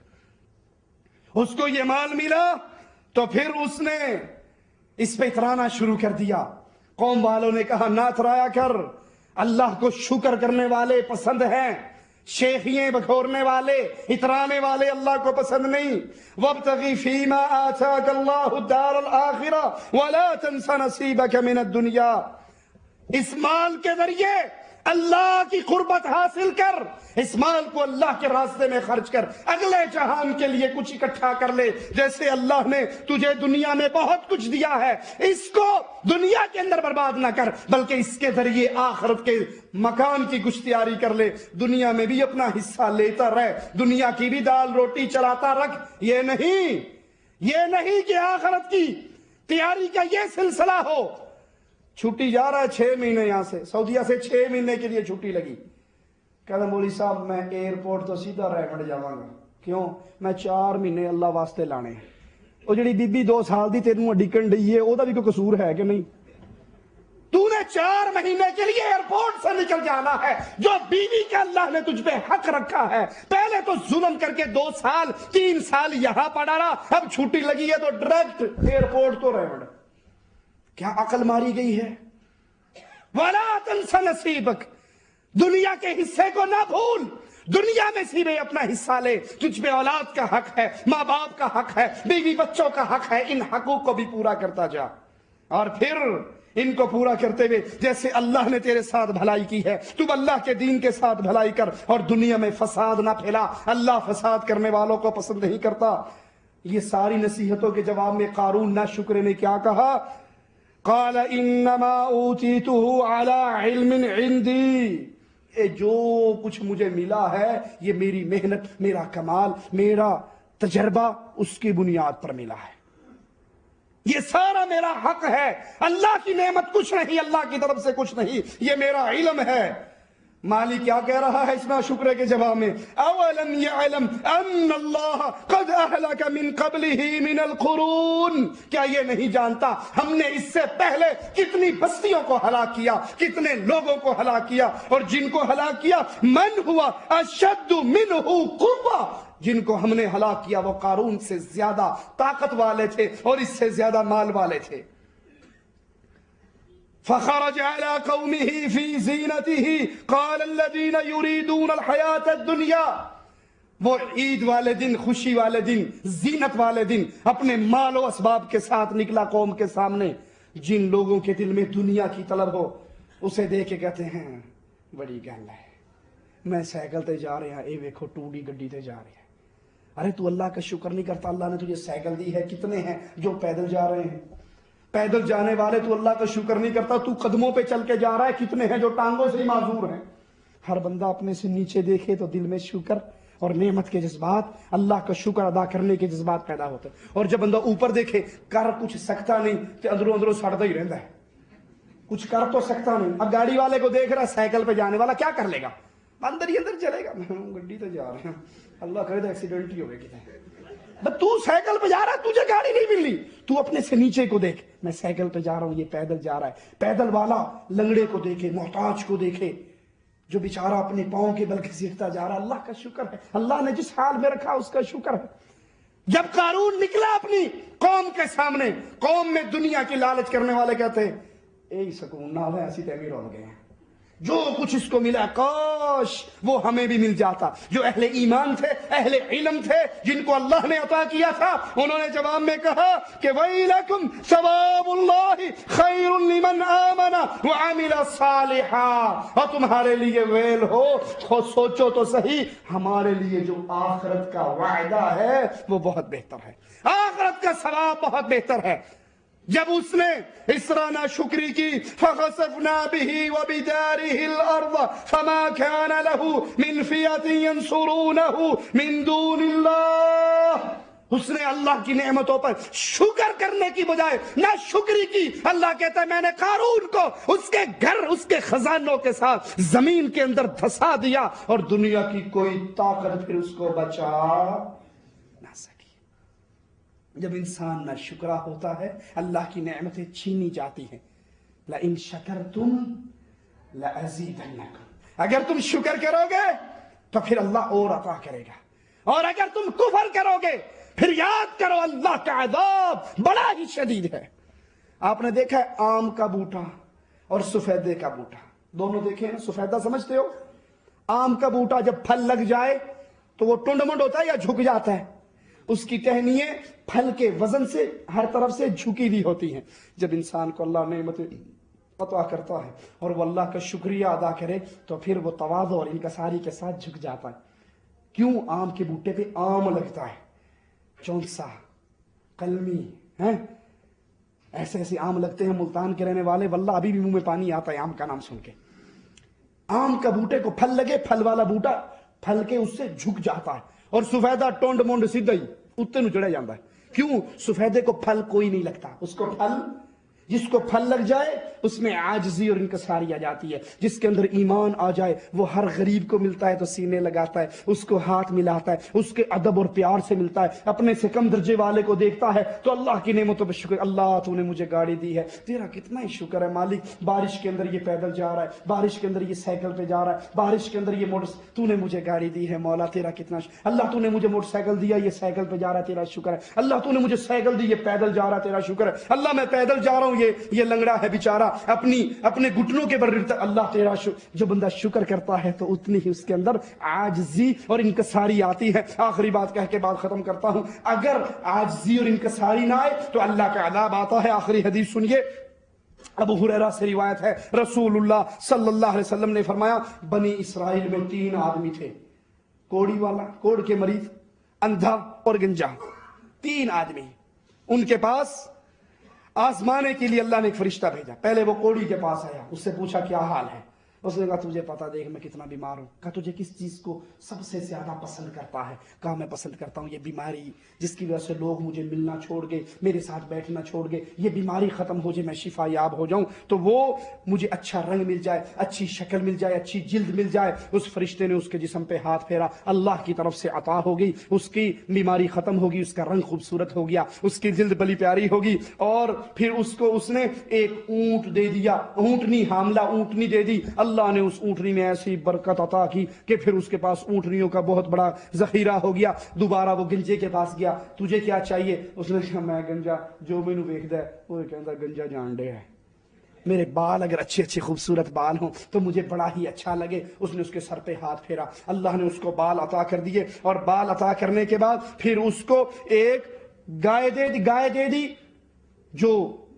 اس کو یہ مال ملا تو پھر اس نے اس پہ اترانا شروع کر دیا۔ قوم والوں نے کہا نہ اترایا کر، اللہ کو شکر کرنے والے پسند ہیں، شیخیاں بکھورنے والے، اترانے والے اللہ کو پسند نہیں۔ وَابْتَغِ فِي مَا آتَاكَ اللَّهُ الدَّارَ الْآخِرَةَ وَلَا تَنْسَ نَصِيبَكَ مِنَ الدُّنْيَا، اس مال کے ذریعے اللہ کی قربت حاصل کر، اس مال کو اللہ کے راستے میں خرچ کر، اگلے جہان کے لیے کچھ اکٹھا کر لے۔ جیسے اللہ نے تجھے دنیا میں بہت کچھ دیا ہے، اس کو دنیا کے اندر برباد نہ کر، بلکہ اس کے ذریعے آخرت کے مکان کی گشتیاری کر لے۔ دنیا میں بھی اپنا حصہ لیتا رہ، دنیا کی بھی دال روٹی چلاتا رکھ۔ یہ نہیں کہ آخرت کی تیاری کا یہ سلسلہ ہو۔ چھٹی جا رہا ہے 6 مہینے، یہاں سے سعودیہ سے 6 مہینے کے لیے چھٹی لگی، کہتا مولوی صاحب میں ایئرپورٹ تو سیدھا ریمنڈ جاواں گا۔ کیوں؟ میں 4 مہینے اللہ واسطے لانے ہیں۔ وہ جڑی بی بی 2 سال دی تینوں ڈکن ڈئی ہے، وہ دا بھی کوئی قصور ہے کہ نہیں؟ تو نے 4 مہینے کے لیے ایئرپورٹ سے نکل جانا ہے۔ جو بیوی کا اللہ نے تجھ پہ حق رکھا ہے، پہلے تو ظلم کر کے 2 سال 3 سال یہاں پڑا رہا، اب چھٹی لگی ہے تو ڈائریکٹ ایئرپورٹ تو ریمنڈ۔ کیا عقل ماری گئی ہے؟ وَلَا تَنْسَ نَصِيبَكَ، دنیا کے حصے کو نہ بھول، دنیا میں سی میں اپنا حصہ لے۔ تجھ پہ اولاد کا حق ہے، ماں باپ کا حق ہے، بیوی بچوں کا حق ہے، ان حقوق کو بھی پورا کرتا جا، اور پھر ان کو پورا کرتے ہوئے جیسے اللہ نے تیرے ساتھ بھلائی کی ہے، تو اللہ کے دین کے ساتھ بھلائی کر، اور دنیا میں فساد نہ پھیلا۔ اللہ فساد کرنے والوں کو پسند نہیں کرتا۔ یہ ساری نصیحتوں کے جواب میں قارون ناشکرے نے کیا کہا؟ قال انما اوتیتہ علی علم عندی، جو کچھ مجھے ملا ہے یہ میری محنت، میرا کمال، میرا تجربہ اس کی بنیاد پر ملا ہے، یہ سارا میرا حق ہے۔ اللہ کی نعمت کچھ نہیں، اللہ کی طرف سے کچھ نہیں، یہ میرا علم ہے۔ مالی کیا کہہ رہا ہے اس ناشکرے کے جواب میں؟ اولم یعلم ان اللہ قد اہلک من قبلہ من القرون، کیا یہ نہیں جانتا ہم نے اس سے پہلے کتنی بستیوں کو ہلاک کیا، کتنے لوگوں کو ہلاک کیا، اور جن کو ہلاک کیا من ہوا اشد منہ قوہ، جن کو ہم نے ہلاک کیا وہ قارون سے زیادہ طاقت والے تھے اور اس سے زیادہ مال والے تھے۔ فخرج على قومه في زينته قال الذين يريدون الحياة الدنيا، وہ عید والے دن، خوشی والے دن، زینت والے دن اپنے مال و اسباب کے ساتھ نکلا قوم کے سامنے۔ جن لوگوں کے دل میں دنیا کی طلب ہو اسے دیکھ کے کہتے ہیں بڑی گل ہے، میں سائیکل تے جا رہا، اے ویکھو ٹوڈی گڈی تے جا رہا ہے۔ ارے تو اللہ کا شکر نہیں کرتا؟ اللہ نے تجھے سائیکل دی ہے، کتنے ہیں جو پیدل جا رہے ہیں؟ پیدل جانے والے تو اللہ کا شکر نہیں کرتا، تو قدموں پہ چل کے جا رہا ہے، کتنے ہیں جو ٹانگوں سے ہی معذور ہیں؟ ہر بندہ اپنے سے نیچے دیکھے تو دل میں شکر اور نعمت کے جذبات، اللہ کا شکر ادا کرنے کے جذبات پیدا ہوتے ہیں، اور جب بندہ اوپر دیکھے کر کچھ سکتا نہیں تو اندروں سڑتا ہی رہتا ہے، کچھ کر تو سکتا نہیں۔ اب گاڑی والے کو دیکھ رہا سائیکل پہ جانے والا کیا کر لے گا؟ اندر ہی اندر چلے گا، گڈی تو جا رہے ہیں، اللہ کرے تو ایکسیڈنٹ ہی ہوگا کتنے۔ تو سائیکل پہ جا رہا ہے، تجھے گاڑی نہیں مل رہی، تو اپنے سے نیچے کو دیکھ، میں سائیکل پہ جا رہا ہوں، یہ پیدل جا رہا ہے۔ پیدل والا لنگڑے کو دیکھے، محتاج کو دیکھے، جو بیچارہ اپنے پاؤں کے بل گھسیٹتا جا رہا ہے، اللہ کا شکر ہے، اللہ نے جس حال میں رکھا اس کا شکر ہے۔ جب قارون نکلا اپنی قوم کے سامنے، قوم میں دنیا کی لالچ کرنے والے کہتے ہیں اے سکون نہ ہے، ایسی تعمیر ہو گئے ہیں، جو کچھ اس کو ملا کاش وہ ہمیں بھی مل جاتا۔ جو اہل ایمان تھے، اہل علم تھے، جن کو اللہ نے عطا کیا تھا، انہوں نے جواب میں کہا کہ وَيْلَكُمْ ثَوَابُ اللَّهِ خَيْرٌ لِمَنْ آمَنَ وَعَمِلَ صَالِحًا، اور تمہارے لیے ویل ہو، سوچو تو صحیح، ہمارے لیے جو آخرت کا وعدہ ہے وہ بہت بہتر ہے، آخرت کا ثواب بہت بہتر ہے۔ جب اس نے اس طرح ناشکری کی فَخَسَفْنَا بِهِ وَبِدَارِهِ الْأَرْضَ فَمَا كَانَ لَهُ مِنْ فِيَةٍ يَنْصُرُونَهُ مِنْ دُونِ اللَّهِ، اس نے اللہ کی نعمتوں پر شکر کرنے کی بجائے ناشکری کی۔ اللہ کہتا ہے میں نے قارون کو اس کے گھر، اس کے خزانوں کے ساتھ زمین کے اندر دھسا دیا، اور دنیا کی کوئی طاقت پھر اس کو بچا نہ سکی۔ جب انسان نہ شکرا ہوتا ہے اللہ کی نعمتیں چھینی جاتی ہیں۔ لَإِن شَكَرْتُمْ لَأَزِيدَنَّكُمْ، اگر تم شکر کرو گے تو پھر اللہ اور عطا کرے گا، اور اگر تم کفر کرو گے پھر یاد کرو اللہ کا عذاب بڑا ہی شدید ہے۔ آپ نے دیکھا ہے آم کا بوٹا اور سفیدے کا بوٹا، دونوں دیکھے ہیں؟ سفیدہ سمجھتے ہو؟ آم کا بوٹا جب پھل لگ جائے تو وہ ٹنڈ منڈ ہوتا ہے یا جھک جاتا ہے؟ اس کی ٹہنیاں پھل کے وزن سے ہر طرف سے جھکی ہوئی ہوتی ہیں۔ جب انسان کو اللہ نعمت عطا کرتا ہے، اور وہ اللہ کا شکریہ ادا کرے تو پھر وہ تواضع اور انکساری کے ساتھ جھک جاتا ہے۔ کیوں؟ آم کے بوٹے پہ آم لگتا ہے، چونسا، قلمی، ہیں ایسے ایسے آم لگتے ہیں ملتان کے رہنے والے، واللہ ابھی بھی منہ میں پانی آتا ہے آم کا نام سن کے۔ آم کا بوٹے کو پھل لگے، پھل والا بوٹا پھل کے اس سے جھک جاتا ہے، اور سفیدہ ٹونڈ مونڈ سیدھا ہی اتنے نو چڑھا جاتا ہے۔ کیوں؟ سفیدے کو پھل کوئی نہیں لگتا، اس کو پھل، جس کو پھل لگ جائے اس میں عاجزی اور انکساری آ جاتی ہے، جس کے اندر ایمان آ جائے وہ ہر غریب کو ملتا ہے تو سینے لگاتا ہے، اس کو ہاتھ ملاتا ہے، اس کے ادب اور پیار سے ملتا ہے، اپنے سے کم درجے والے کو دیکھتا ہے تو اللہ کی نعمتوں پہ شکر، اللہ تو نے مجھے گاڑی دی ہے، تیرا کتنا ہی شکر ہے مالک، بارش کے اندر یہ پیدل جا رہا ہے، بارش کے اندر یہ سائیکل پہ جا رہا ہے، بارش کے اندر یہ موٹر، تو نے مجھے گاڑی دی ہے مولا، تیرا کتنا اللہ تو نے مجھے موٹر سائیکل دیا، یہ سائیکل پہ جا رہا ہے، تیرا شکر ہے اللہ، تو نے مجھے سائیکل دی، یہ پیدل جا رہا ہے، تیرا شکر ہے اللہ، میں پیدل جا رہا ہوں، یہ لنگڑا ہے بیچارہ اپنے گھٹنوں کے بل رہتا، اللہ تیرا جو بندہ شکر کرتا ہے تو اتنی ہی اس کے اندر عاجزی اور انکساری آتی ہے۔ آخری بات کہہ کے بات ختم کرتا ہوں، اگر عاجزی اور انکساری نہ آئے تو اللہ کا عذاب آتا ہے۔ آخری حدیث سنیے، ابو ہریرہ سے روایت ہے، رسول اللہ صلی اللہ علیہ وسلم نے فرمایا، بنی اسرائیل میں 3 آدمی تھے، کوڑی والا، کوڑ کے مریض، اندھا اور گنجا، 3 آدمی، ان کے پاس آزمانے کے لیے اللہ نے ایک فرشتہ بھیجا۔ پہلے وہ کوڑی کے پاس آیا، اس سے پوچھا کیا حال ہے، اس نے کہا تجھے پتا دیکھ میں کتنا بیمار ہوں، کہا تجھے کس چیز کو سب سے زیادہ پسند کرتا ہے، کہا میں پسند کرتا ہوں یہ بیماری جس کی وجہ سے لوگ مجھے ملنا چھوڑ گئے، میرے ساتھ بیٹھنا چھوڑ گئے، یہ بیماری ختم ہو جائے، میں شفا یاب ہو جاؤں، تو وہ مجھے اچھا رنگ مل جائے، اچھی شکل مل جائے، اچھی جلد مل جائے۔ اس فرشتے نے اس کے جسم پہ ہاتھ پھیرا، اللہ کی طرف سے عطا ہو گئی، اس کی بیماری ختم ہوگی، اس کا رنگ خوبصورت ہو گیا، اس کی جلد بلی پیاری ہوگی، اور پھر اس نے ایک اونٹ دے دیا، اونٹنی، حاملہ اونٹنی دے دی، اللہ نے اس اونٹنی میں ایسی برکت عطا کی کہ پھر اس کے پاس اونٹنیوں کا بہت بڑا ذخیرہ ہو گیا۔ دوبارہ وہ گنجے کے پاس گیا، تجھے کیا چاہیے؟ اس نے کہا میں گنجا جو مینوں ویکھدا ہے وہ کہندا گنجا جان دے ہے، میرے بال اگر اچھے اچھے خوبصورت بال ہوں تو مجھے بڑا ہی اچھا لگے۔ اس نے اس کے سر پہ ہاتھ پھیرا، اللہ نے اس کو بال عطا کر دیے، اور بال عطا کرنے کے بعد پھر اس کو ایک گائے دے دی جو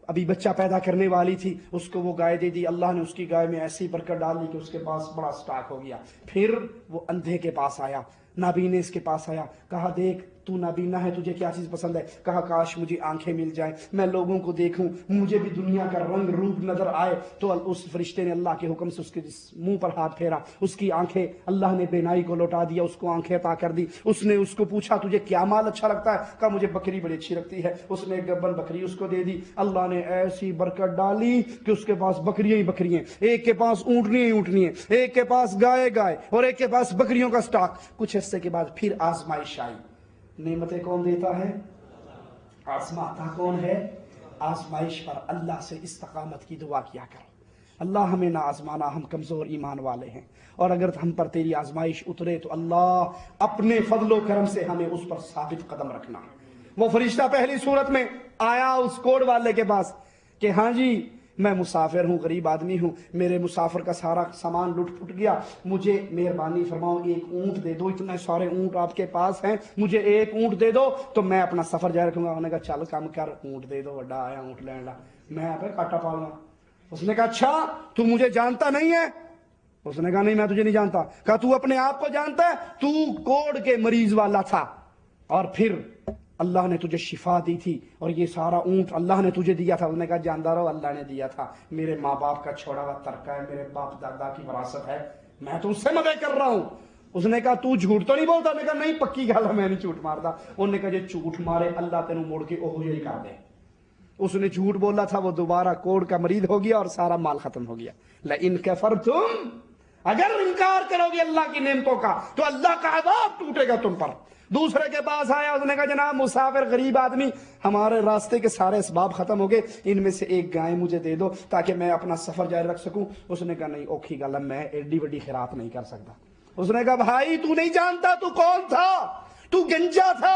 ابھی بچہ پیدا کرنے والی تھی، اس کو وہ گائے دے دی، اللہ نے اس کی گائے میں ایسی برکت ڈال دی کہ اس کے پاس بڑا سٹاک ہو گیا۔ پھر وہ اندھے کے پاس آیا، نابینے اس کے پاس آیا، کہا دیکھ تو نابینا ہے، تجھے کیا چیز پسند ہے؟ کہا کاش مجھے آنکھیں مل جائیں، میں لوگوں کو دیکھوں، مجھے بھی دنیا کا رنگ روپ نظر آئے۔ تو اس فرشتے نے اللہ کے حکم سے اس کے منہ پر ہاتھ پھیرا، اس کی آنکھیں، اللہ نے بینائی کو لوٹا دیا، اس کو آنکھیں عطا کر دی۔ اس نے اس کو پوچھا تجھے کیا مال اچھا لگتا ہے؟ کہا مجھے بکری بڑی اچھی لگتی ہے۔ اس نے ایک گبن بکری اس کو دے دی، اللہ نے ایسی برکت ڈالی کہ اس کے پاس بکریاں ہی بکریاں، ایک کے پاس اونٹنیاں ہی اونٹنیاں، ایک کے پاس گائے اور ایک کے پاس بکریوں کا سٹاک۔ کچھ عرصے کے بعد پھر آزمائش آئی۔ نعمتیں کون دیتا ہے؟ آزماتا کون ہے؟ آزمائش پر اللہ سے استقامت کی دعا کیا کرو، اللہ ہمیں نہ آزمانا، ہم کمزور ایمان والے ہیں، اور اگر ہم پر تیری آزمائش اترے تو اللہ اپنے فضل و کرم سے ہمیں اس پر ثابت قدم رکھنا۔ وہ فرشتہ پہلی صورت میں آیا اس کوڑ والے کے پاس کہ ہاں جی میں مسافر ہوں، غریب آدمی ہوں، میرے مسافر کا سارا سامان لٹ پھٹ گیا، مجھے مہربانی فرماؤ ایک اونٹ دے دو، اتنے سارے اونٹ آپ کے پاس ہیں، مجھے ایک اونٹ دے دو تو میں اپنا سفر جاری رکھوں گا۔ انہوں نے کہا چل کام کر، اونٹ دے دو، بڑا آیا اونٹ لین لا، میں آپ کاٹا پالوں گا۔ اس نے کہا اچھا تو مجھے جانتا نہیں ہے؟ اس نے کہا نہیں میں تجھے نہیں جانتا۔ کہا تو اپنے آپ کو جانتا ہے؟ تو کوڑ کے مریض والا تھا، اور پھر اللہ نے تجھے شفا دی تھی، اور یہ سارا اونٹ اللہ نے تجھے دیا تھا۔ انہوں نے کہا جاندار ہو اللہ نے دیا تھا، میرے ماں باپ کا چھوڑا ہوا ترکہ ہے، میرے باپ دادا کی وراثت ہے، میں تو اس سے مدد کر رہا ہوں۔ اس نے کہا تو جھوٹ تو نہیں بولتا؟ نے کہا نہیں پکی گل ہے میں نہیں جھوٹ مارتا۔ انہوں نے کہا جی جھوٹ مارے اللہ تینوں موڑ کے اوہ جی کر دے۔ اس نے جھوٹ بولا تھا، وہ دوبارہ کوڑ کا مریض ہو گیا اور سارا مال ختم ہو گیا۔ لئن کفرتم، اگر انکار کرو گے اللہ کی نعمتوں کا تو اللہ کا عذاب ٹوٹے گا تم پر۔ دوسرے کے پاس آیا، اس نے کہا جناب مسافر غریب آدمی، ہمارے راستے کے سارے اسباب ختم ہو گئے، ان میں سے ایک گائے مجھے دے دو تاکہ میں اپنا سفر جاری رکھ سکوں۔ اس نے کہا نہیں اوکھی گل ہے، میں ایڈی بڑی خیرات نہیں کر سکتا۔ اس نے کہا بھائی تو نہیں جانتا تو کون تھا؟ تو گنجا تھا،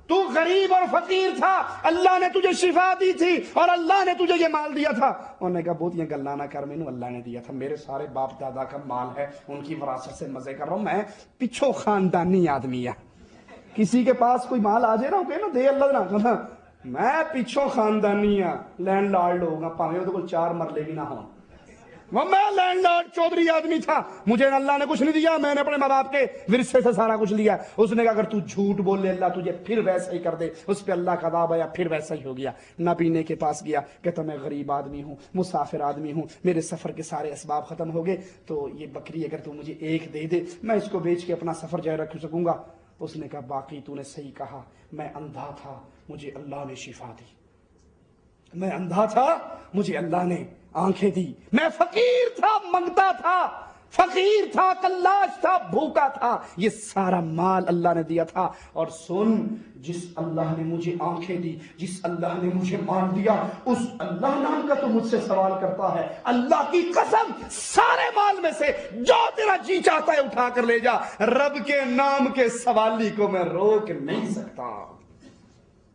تو غریب اور فقیر تھا، اللہ نے تجھے شفا دی تھی اور اللہ نے تجھے یہ مال دیا تھا۔ انہوں نے کہا بہت یہ گلاں نہ کر، مینوں اللہ نے دیا تھا، میرے سارے باپ دادا کا مال ہے، ان کی وراثت سے مزے کر رہا ہوں، میں پچھو خاندانی آدمی ہے، کسی کے پاس کوئی مال آ جائے نا کہ نا دے اللہ نہ، میں پچھو خاندانی ہاں، لینڈ لارڈ لوگ ہاں، پاویں وہ 4 مرلے بھی نہ ہوں، وہ میں لینڈ لارڈ چودھری آدمی تھا, مجھے اللہ نے کچھ نہیں دیا, میں نے اپنے ماں باپ کے ورثے سے سارا کچھ لیا. اس نے کہا اگر تو جھوٹ بول لے اللہ تجھے پھر ویسا ہی کر دے. اس پہ اللہ کا عذاب آیا, پھر ویسا ہی ہو گیا. نہ پینے کے پاس گیا, کہتا میں غریب آدمی ہوں, مسافر آدمی ہوں, میرے سفر کے سارے اسباب ختم ہو گئے, تو یہ بکری اگر تو مجھے ایک دے دے میں اس کو بیچ کے اپنا سفر جاری رکھ سکوں گا. اس نے کہا باقی تو نے صحیح کہا, میں اندھا تھا مجھے اللہ نے شفا دی, میں اندھا تھا مجھے اللہ نے آنکھیں دی, میں فقیر تھا منگتا تھا, فقیر تھا کلاش تھا بھوکا تھا, یہ سارا مال اللہ نے دیا تھا. اور سن, جس اللہ نے مجھے آنکھیں دی, جس اللہ نے مجھے مال دیا, اس اللہ نام کا تو مجھ سے سوال کرتا ہے. اللہ کی قسم سارے مال میں سے جو تیرا جی چاہتا ہے اٹھا کر لے جا, رب کے نام کے سوالی کو میں روک نہیں سکتا.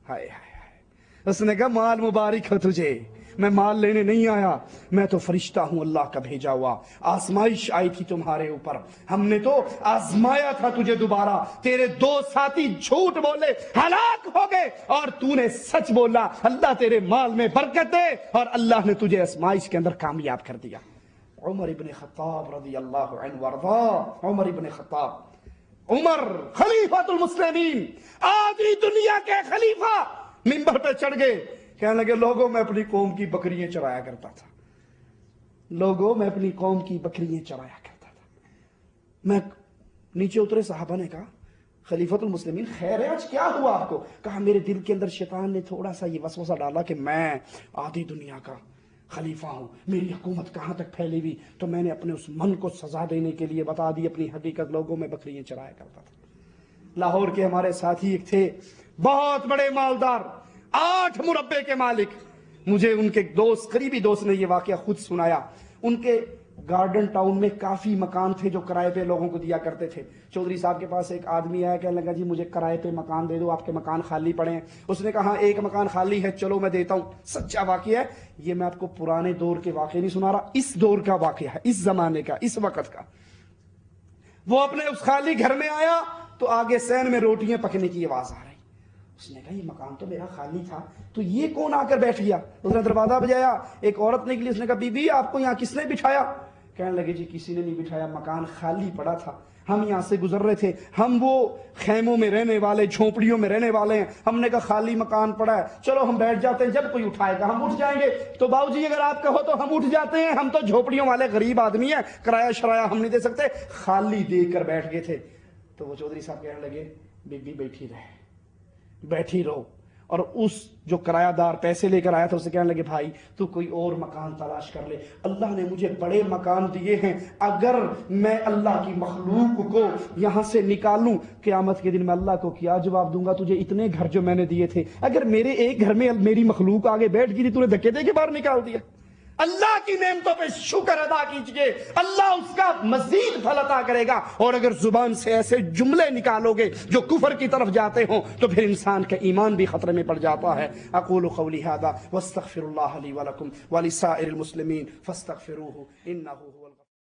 ہائے ہائے, اس نے کہا مال مبارک ہو تجھے, میں مال لینے نہیں آیا, میں تو فرشتہ ہوں اللہ کا بھیجا ہوا. آزمائش آئی تھی تمہارے اوپر, ہم نے تو آزمایا تھا تجھے دوبارہ. تیرے دو ساتھی جھوٹ بولے ہلاک ہو گئے, اور تو نے سچ بولا, اللہ تیرے مال میں برکت دے, اور اللہ نے تجھے آزمائش کے اندر کامیاب کر دیا. عمر ابن خطاب رضی اللہ عنہ وارضا, عمر ابن خطاب, عمر خلیفۃ المسلمین, آدھی دنیا کے خلیفہ, منبر پہ چڑھ گئے, کہنے لگے لوگوں میں اپنی قوم کی بکریاں چرایا کرتا تھا, لوگوں میں اپنی قوم کی بکریاں چرایا کرتا تھا. میں نیچے اترے, صحابہ نے کہا خلیفۃ المسلمین خیر ہے, آج کیا ہوا آپ کو؟ کہا میرے دل کے اندر شیطان نے تھوڑا سا یہ وسوسہ ڈالا کہ میں آدھی دنیا کا خلیفہ ہوں, میری حکومت کہاں تک پھیلی ہوئی, تو میں نے اپنے اس من کو سزا دینے کے لیے بتا دی اپنی حقیقت, لوگوں میں بکریاں چرایا کرتا تھا. لاہور کے ہمارے ساتھی ایک تھے, بہت بڑے مالدار, 8 مربے کے مالک. مجھے ان کے دوست, قریبی دوست نے یہ واقعہ خود سنایا. ان کے گارڈن ٹاؤن میں کافی مکان تھے جو کرائے پہ لوگوں کو دیا کرتے تھے. چودھری صاحب کے پاس ایک آدمی آیا, کہنے لگا جی مجھے کرائے پہ مکان دے دو, آپ کے مکان خالی پڑے ہیں. اس نے کہا ایک مکان خالی ہے, چلو میں دیتا ہوں. سچا واقعہ ہے یہ, میں آپ کو پرانے دور کے واقعے نہیں سنا رہا, اس دور کا واقعہ ہے, اس زمانے کا, اس وقت کا. وہ اپنے اس خالی گھر میں آیا تو آگے سین میں روٹیاں پکنے کی آواز آ رہی. اس نے کہا یہ مکان تو میرا خالی تھا, تو یہ کون آ کر بیٹھ گیا؟ اس نے دروازہ بجایا, ایک عورت نکلی. اس نے کہا بی بی آپ کو یہاں کس نے بٹھایا؟ کہنے لگے جی کسی نے نہیں بٹھایا, مکان خالی پڑا تھا, ہم یہاں سے گزر رہے تھے, ہم وہ خیموں میں رہنے والے, جھونپڑیوں میں رہنے والے ہیں, ہم نے کہا خالی مکان پڑا ہے, چلو ہم بیٹھ جاتے ہیں, جب کوئی اٹھائے گا ہم اٹھ جائیں گے. تو باؤ جی اگر آپ کہو تو ہم اٹھ جاتے ہیں, ہم تو جھونپڑیوں والے غریب آدمی ہیں, کرایہ شرایہ ہم نہیں دے سکتے, خالی دے کر بیٹھ گئے تھے. تو وہ چودھری صاحب کہنے لگے بی بی بیٹھی رہے, بیٹھی رہو. اور اس جو کرایہ دار پیسے لے کر آیا تھا اسے کہنے لگے بھائی تو کوئی اور مکان تلاش کر لے, اللہ نے مجھے بڑے مکان دیے ہیں, اگر میں اللہ کی مخلوق کو یہاں سے نکالوں قیامت کے دن میں اللہ کو کیا جواب دوں گا؟ تجھے اتنے گھر جو میں نے دیے تھے, اگر میرے ایک گھر میں میری مخلوق آگے بیٹھ گئی تھی, تو نے دھکے دے کے باہر نکال دیا. اللہ کی نعمتوں پہ شکر ادا کیجئے, اللہ اس کا مزید پھل عطا کرے گا. اور اگر زبان سے ایسے جملے نکالو گے جو کفر کی طرف جاتے ہوں تو پھر انسان کا ایمان بھی خطرے میں پڑ جاتا ہے. اقول قولی ھذا واستغفر اللہ لی ولکم ولسائر المسلمین فاستغفروہ انہ هو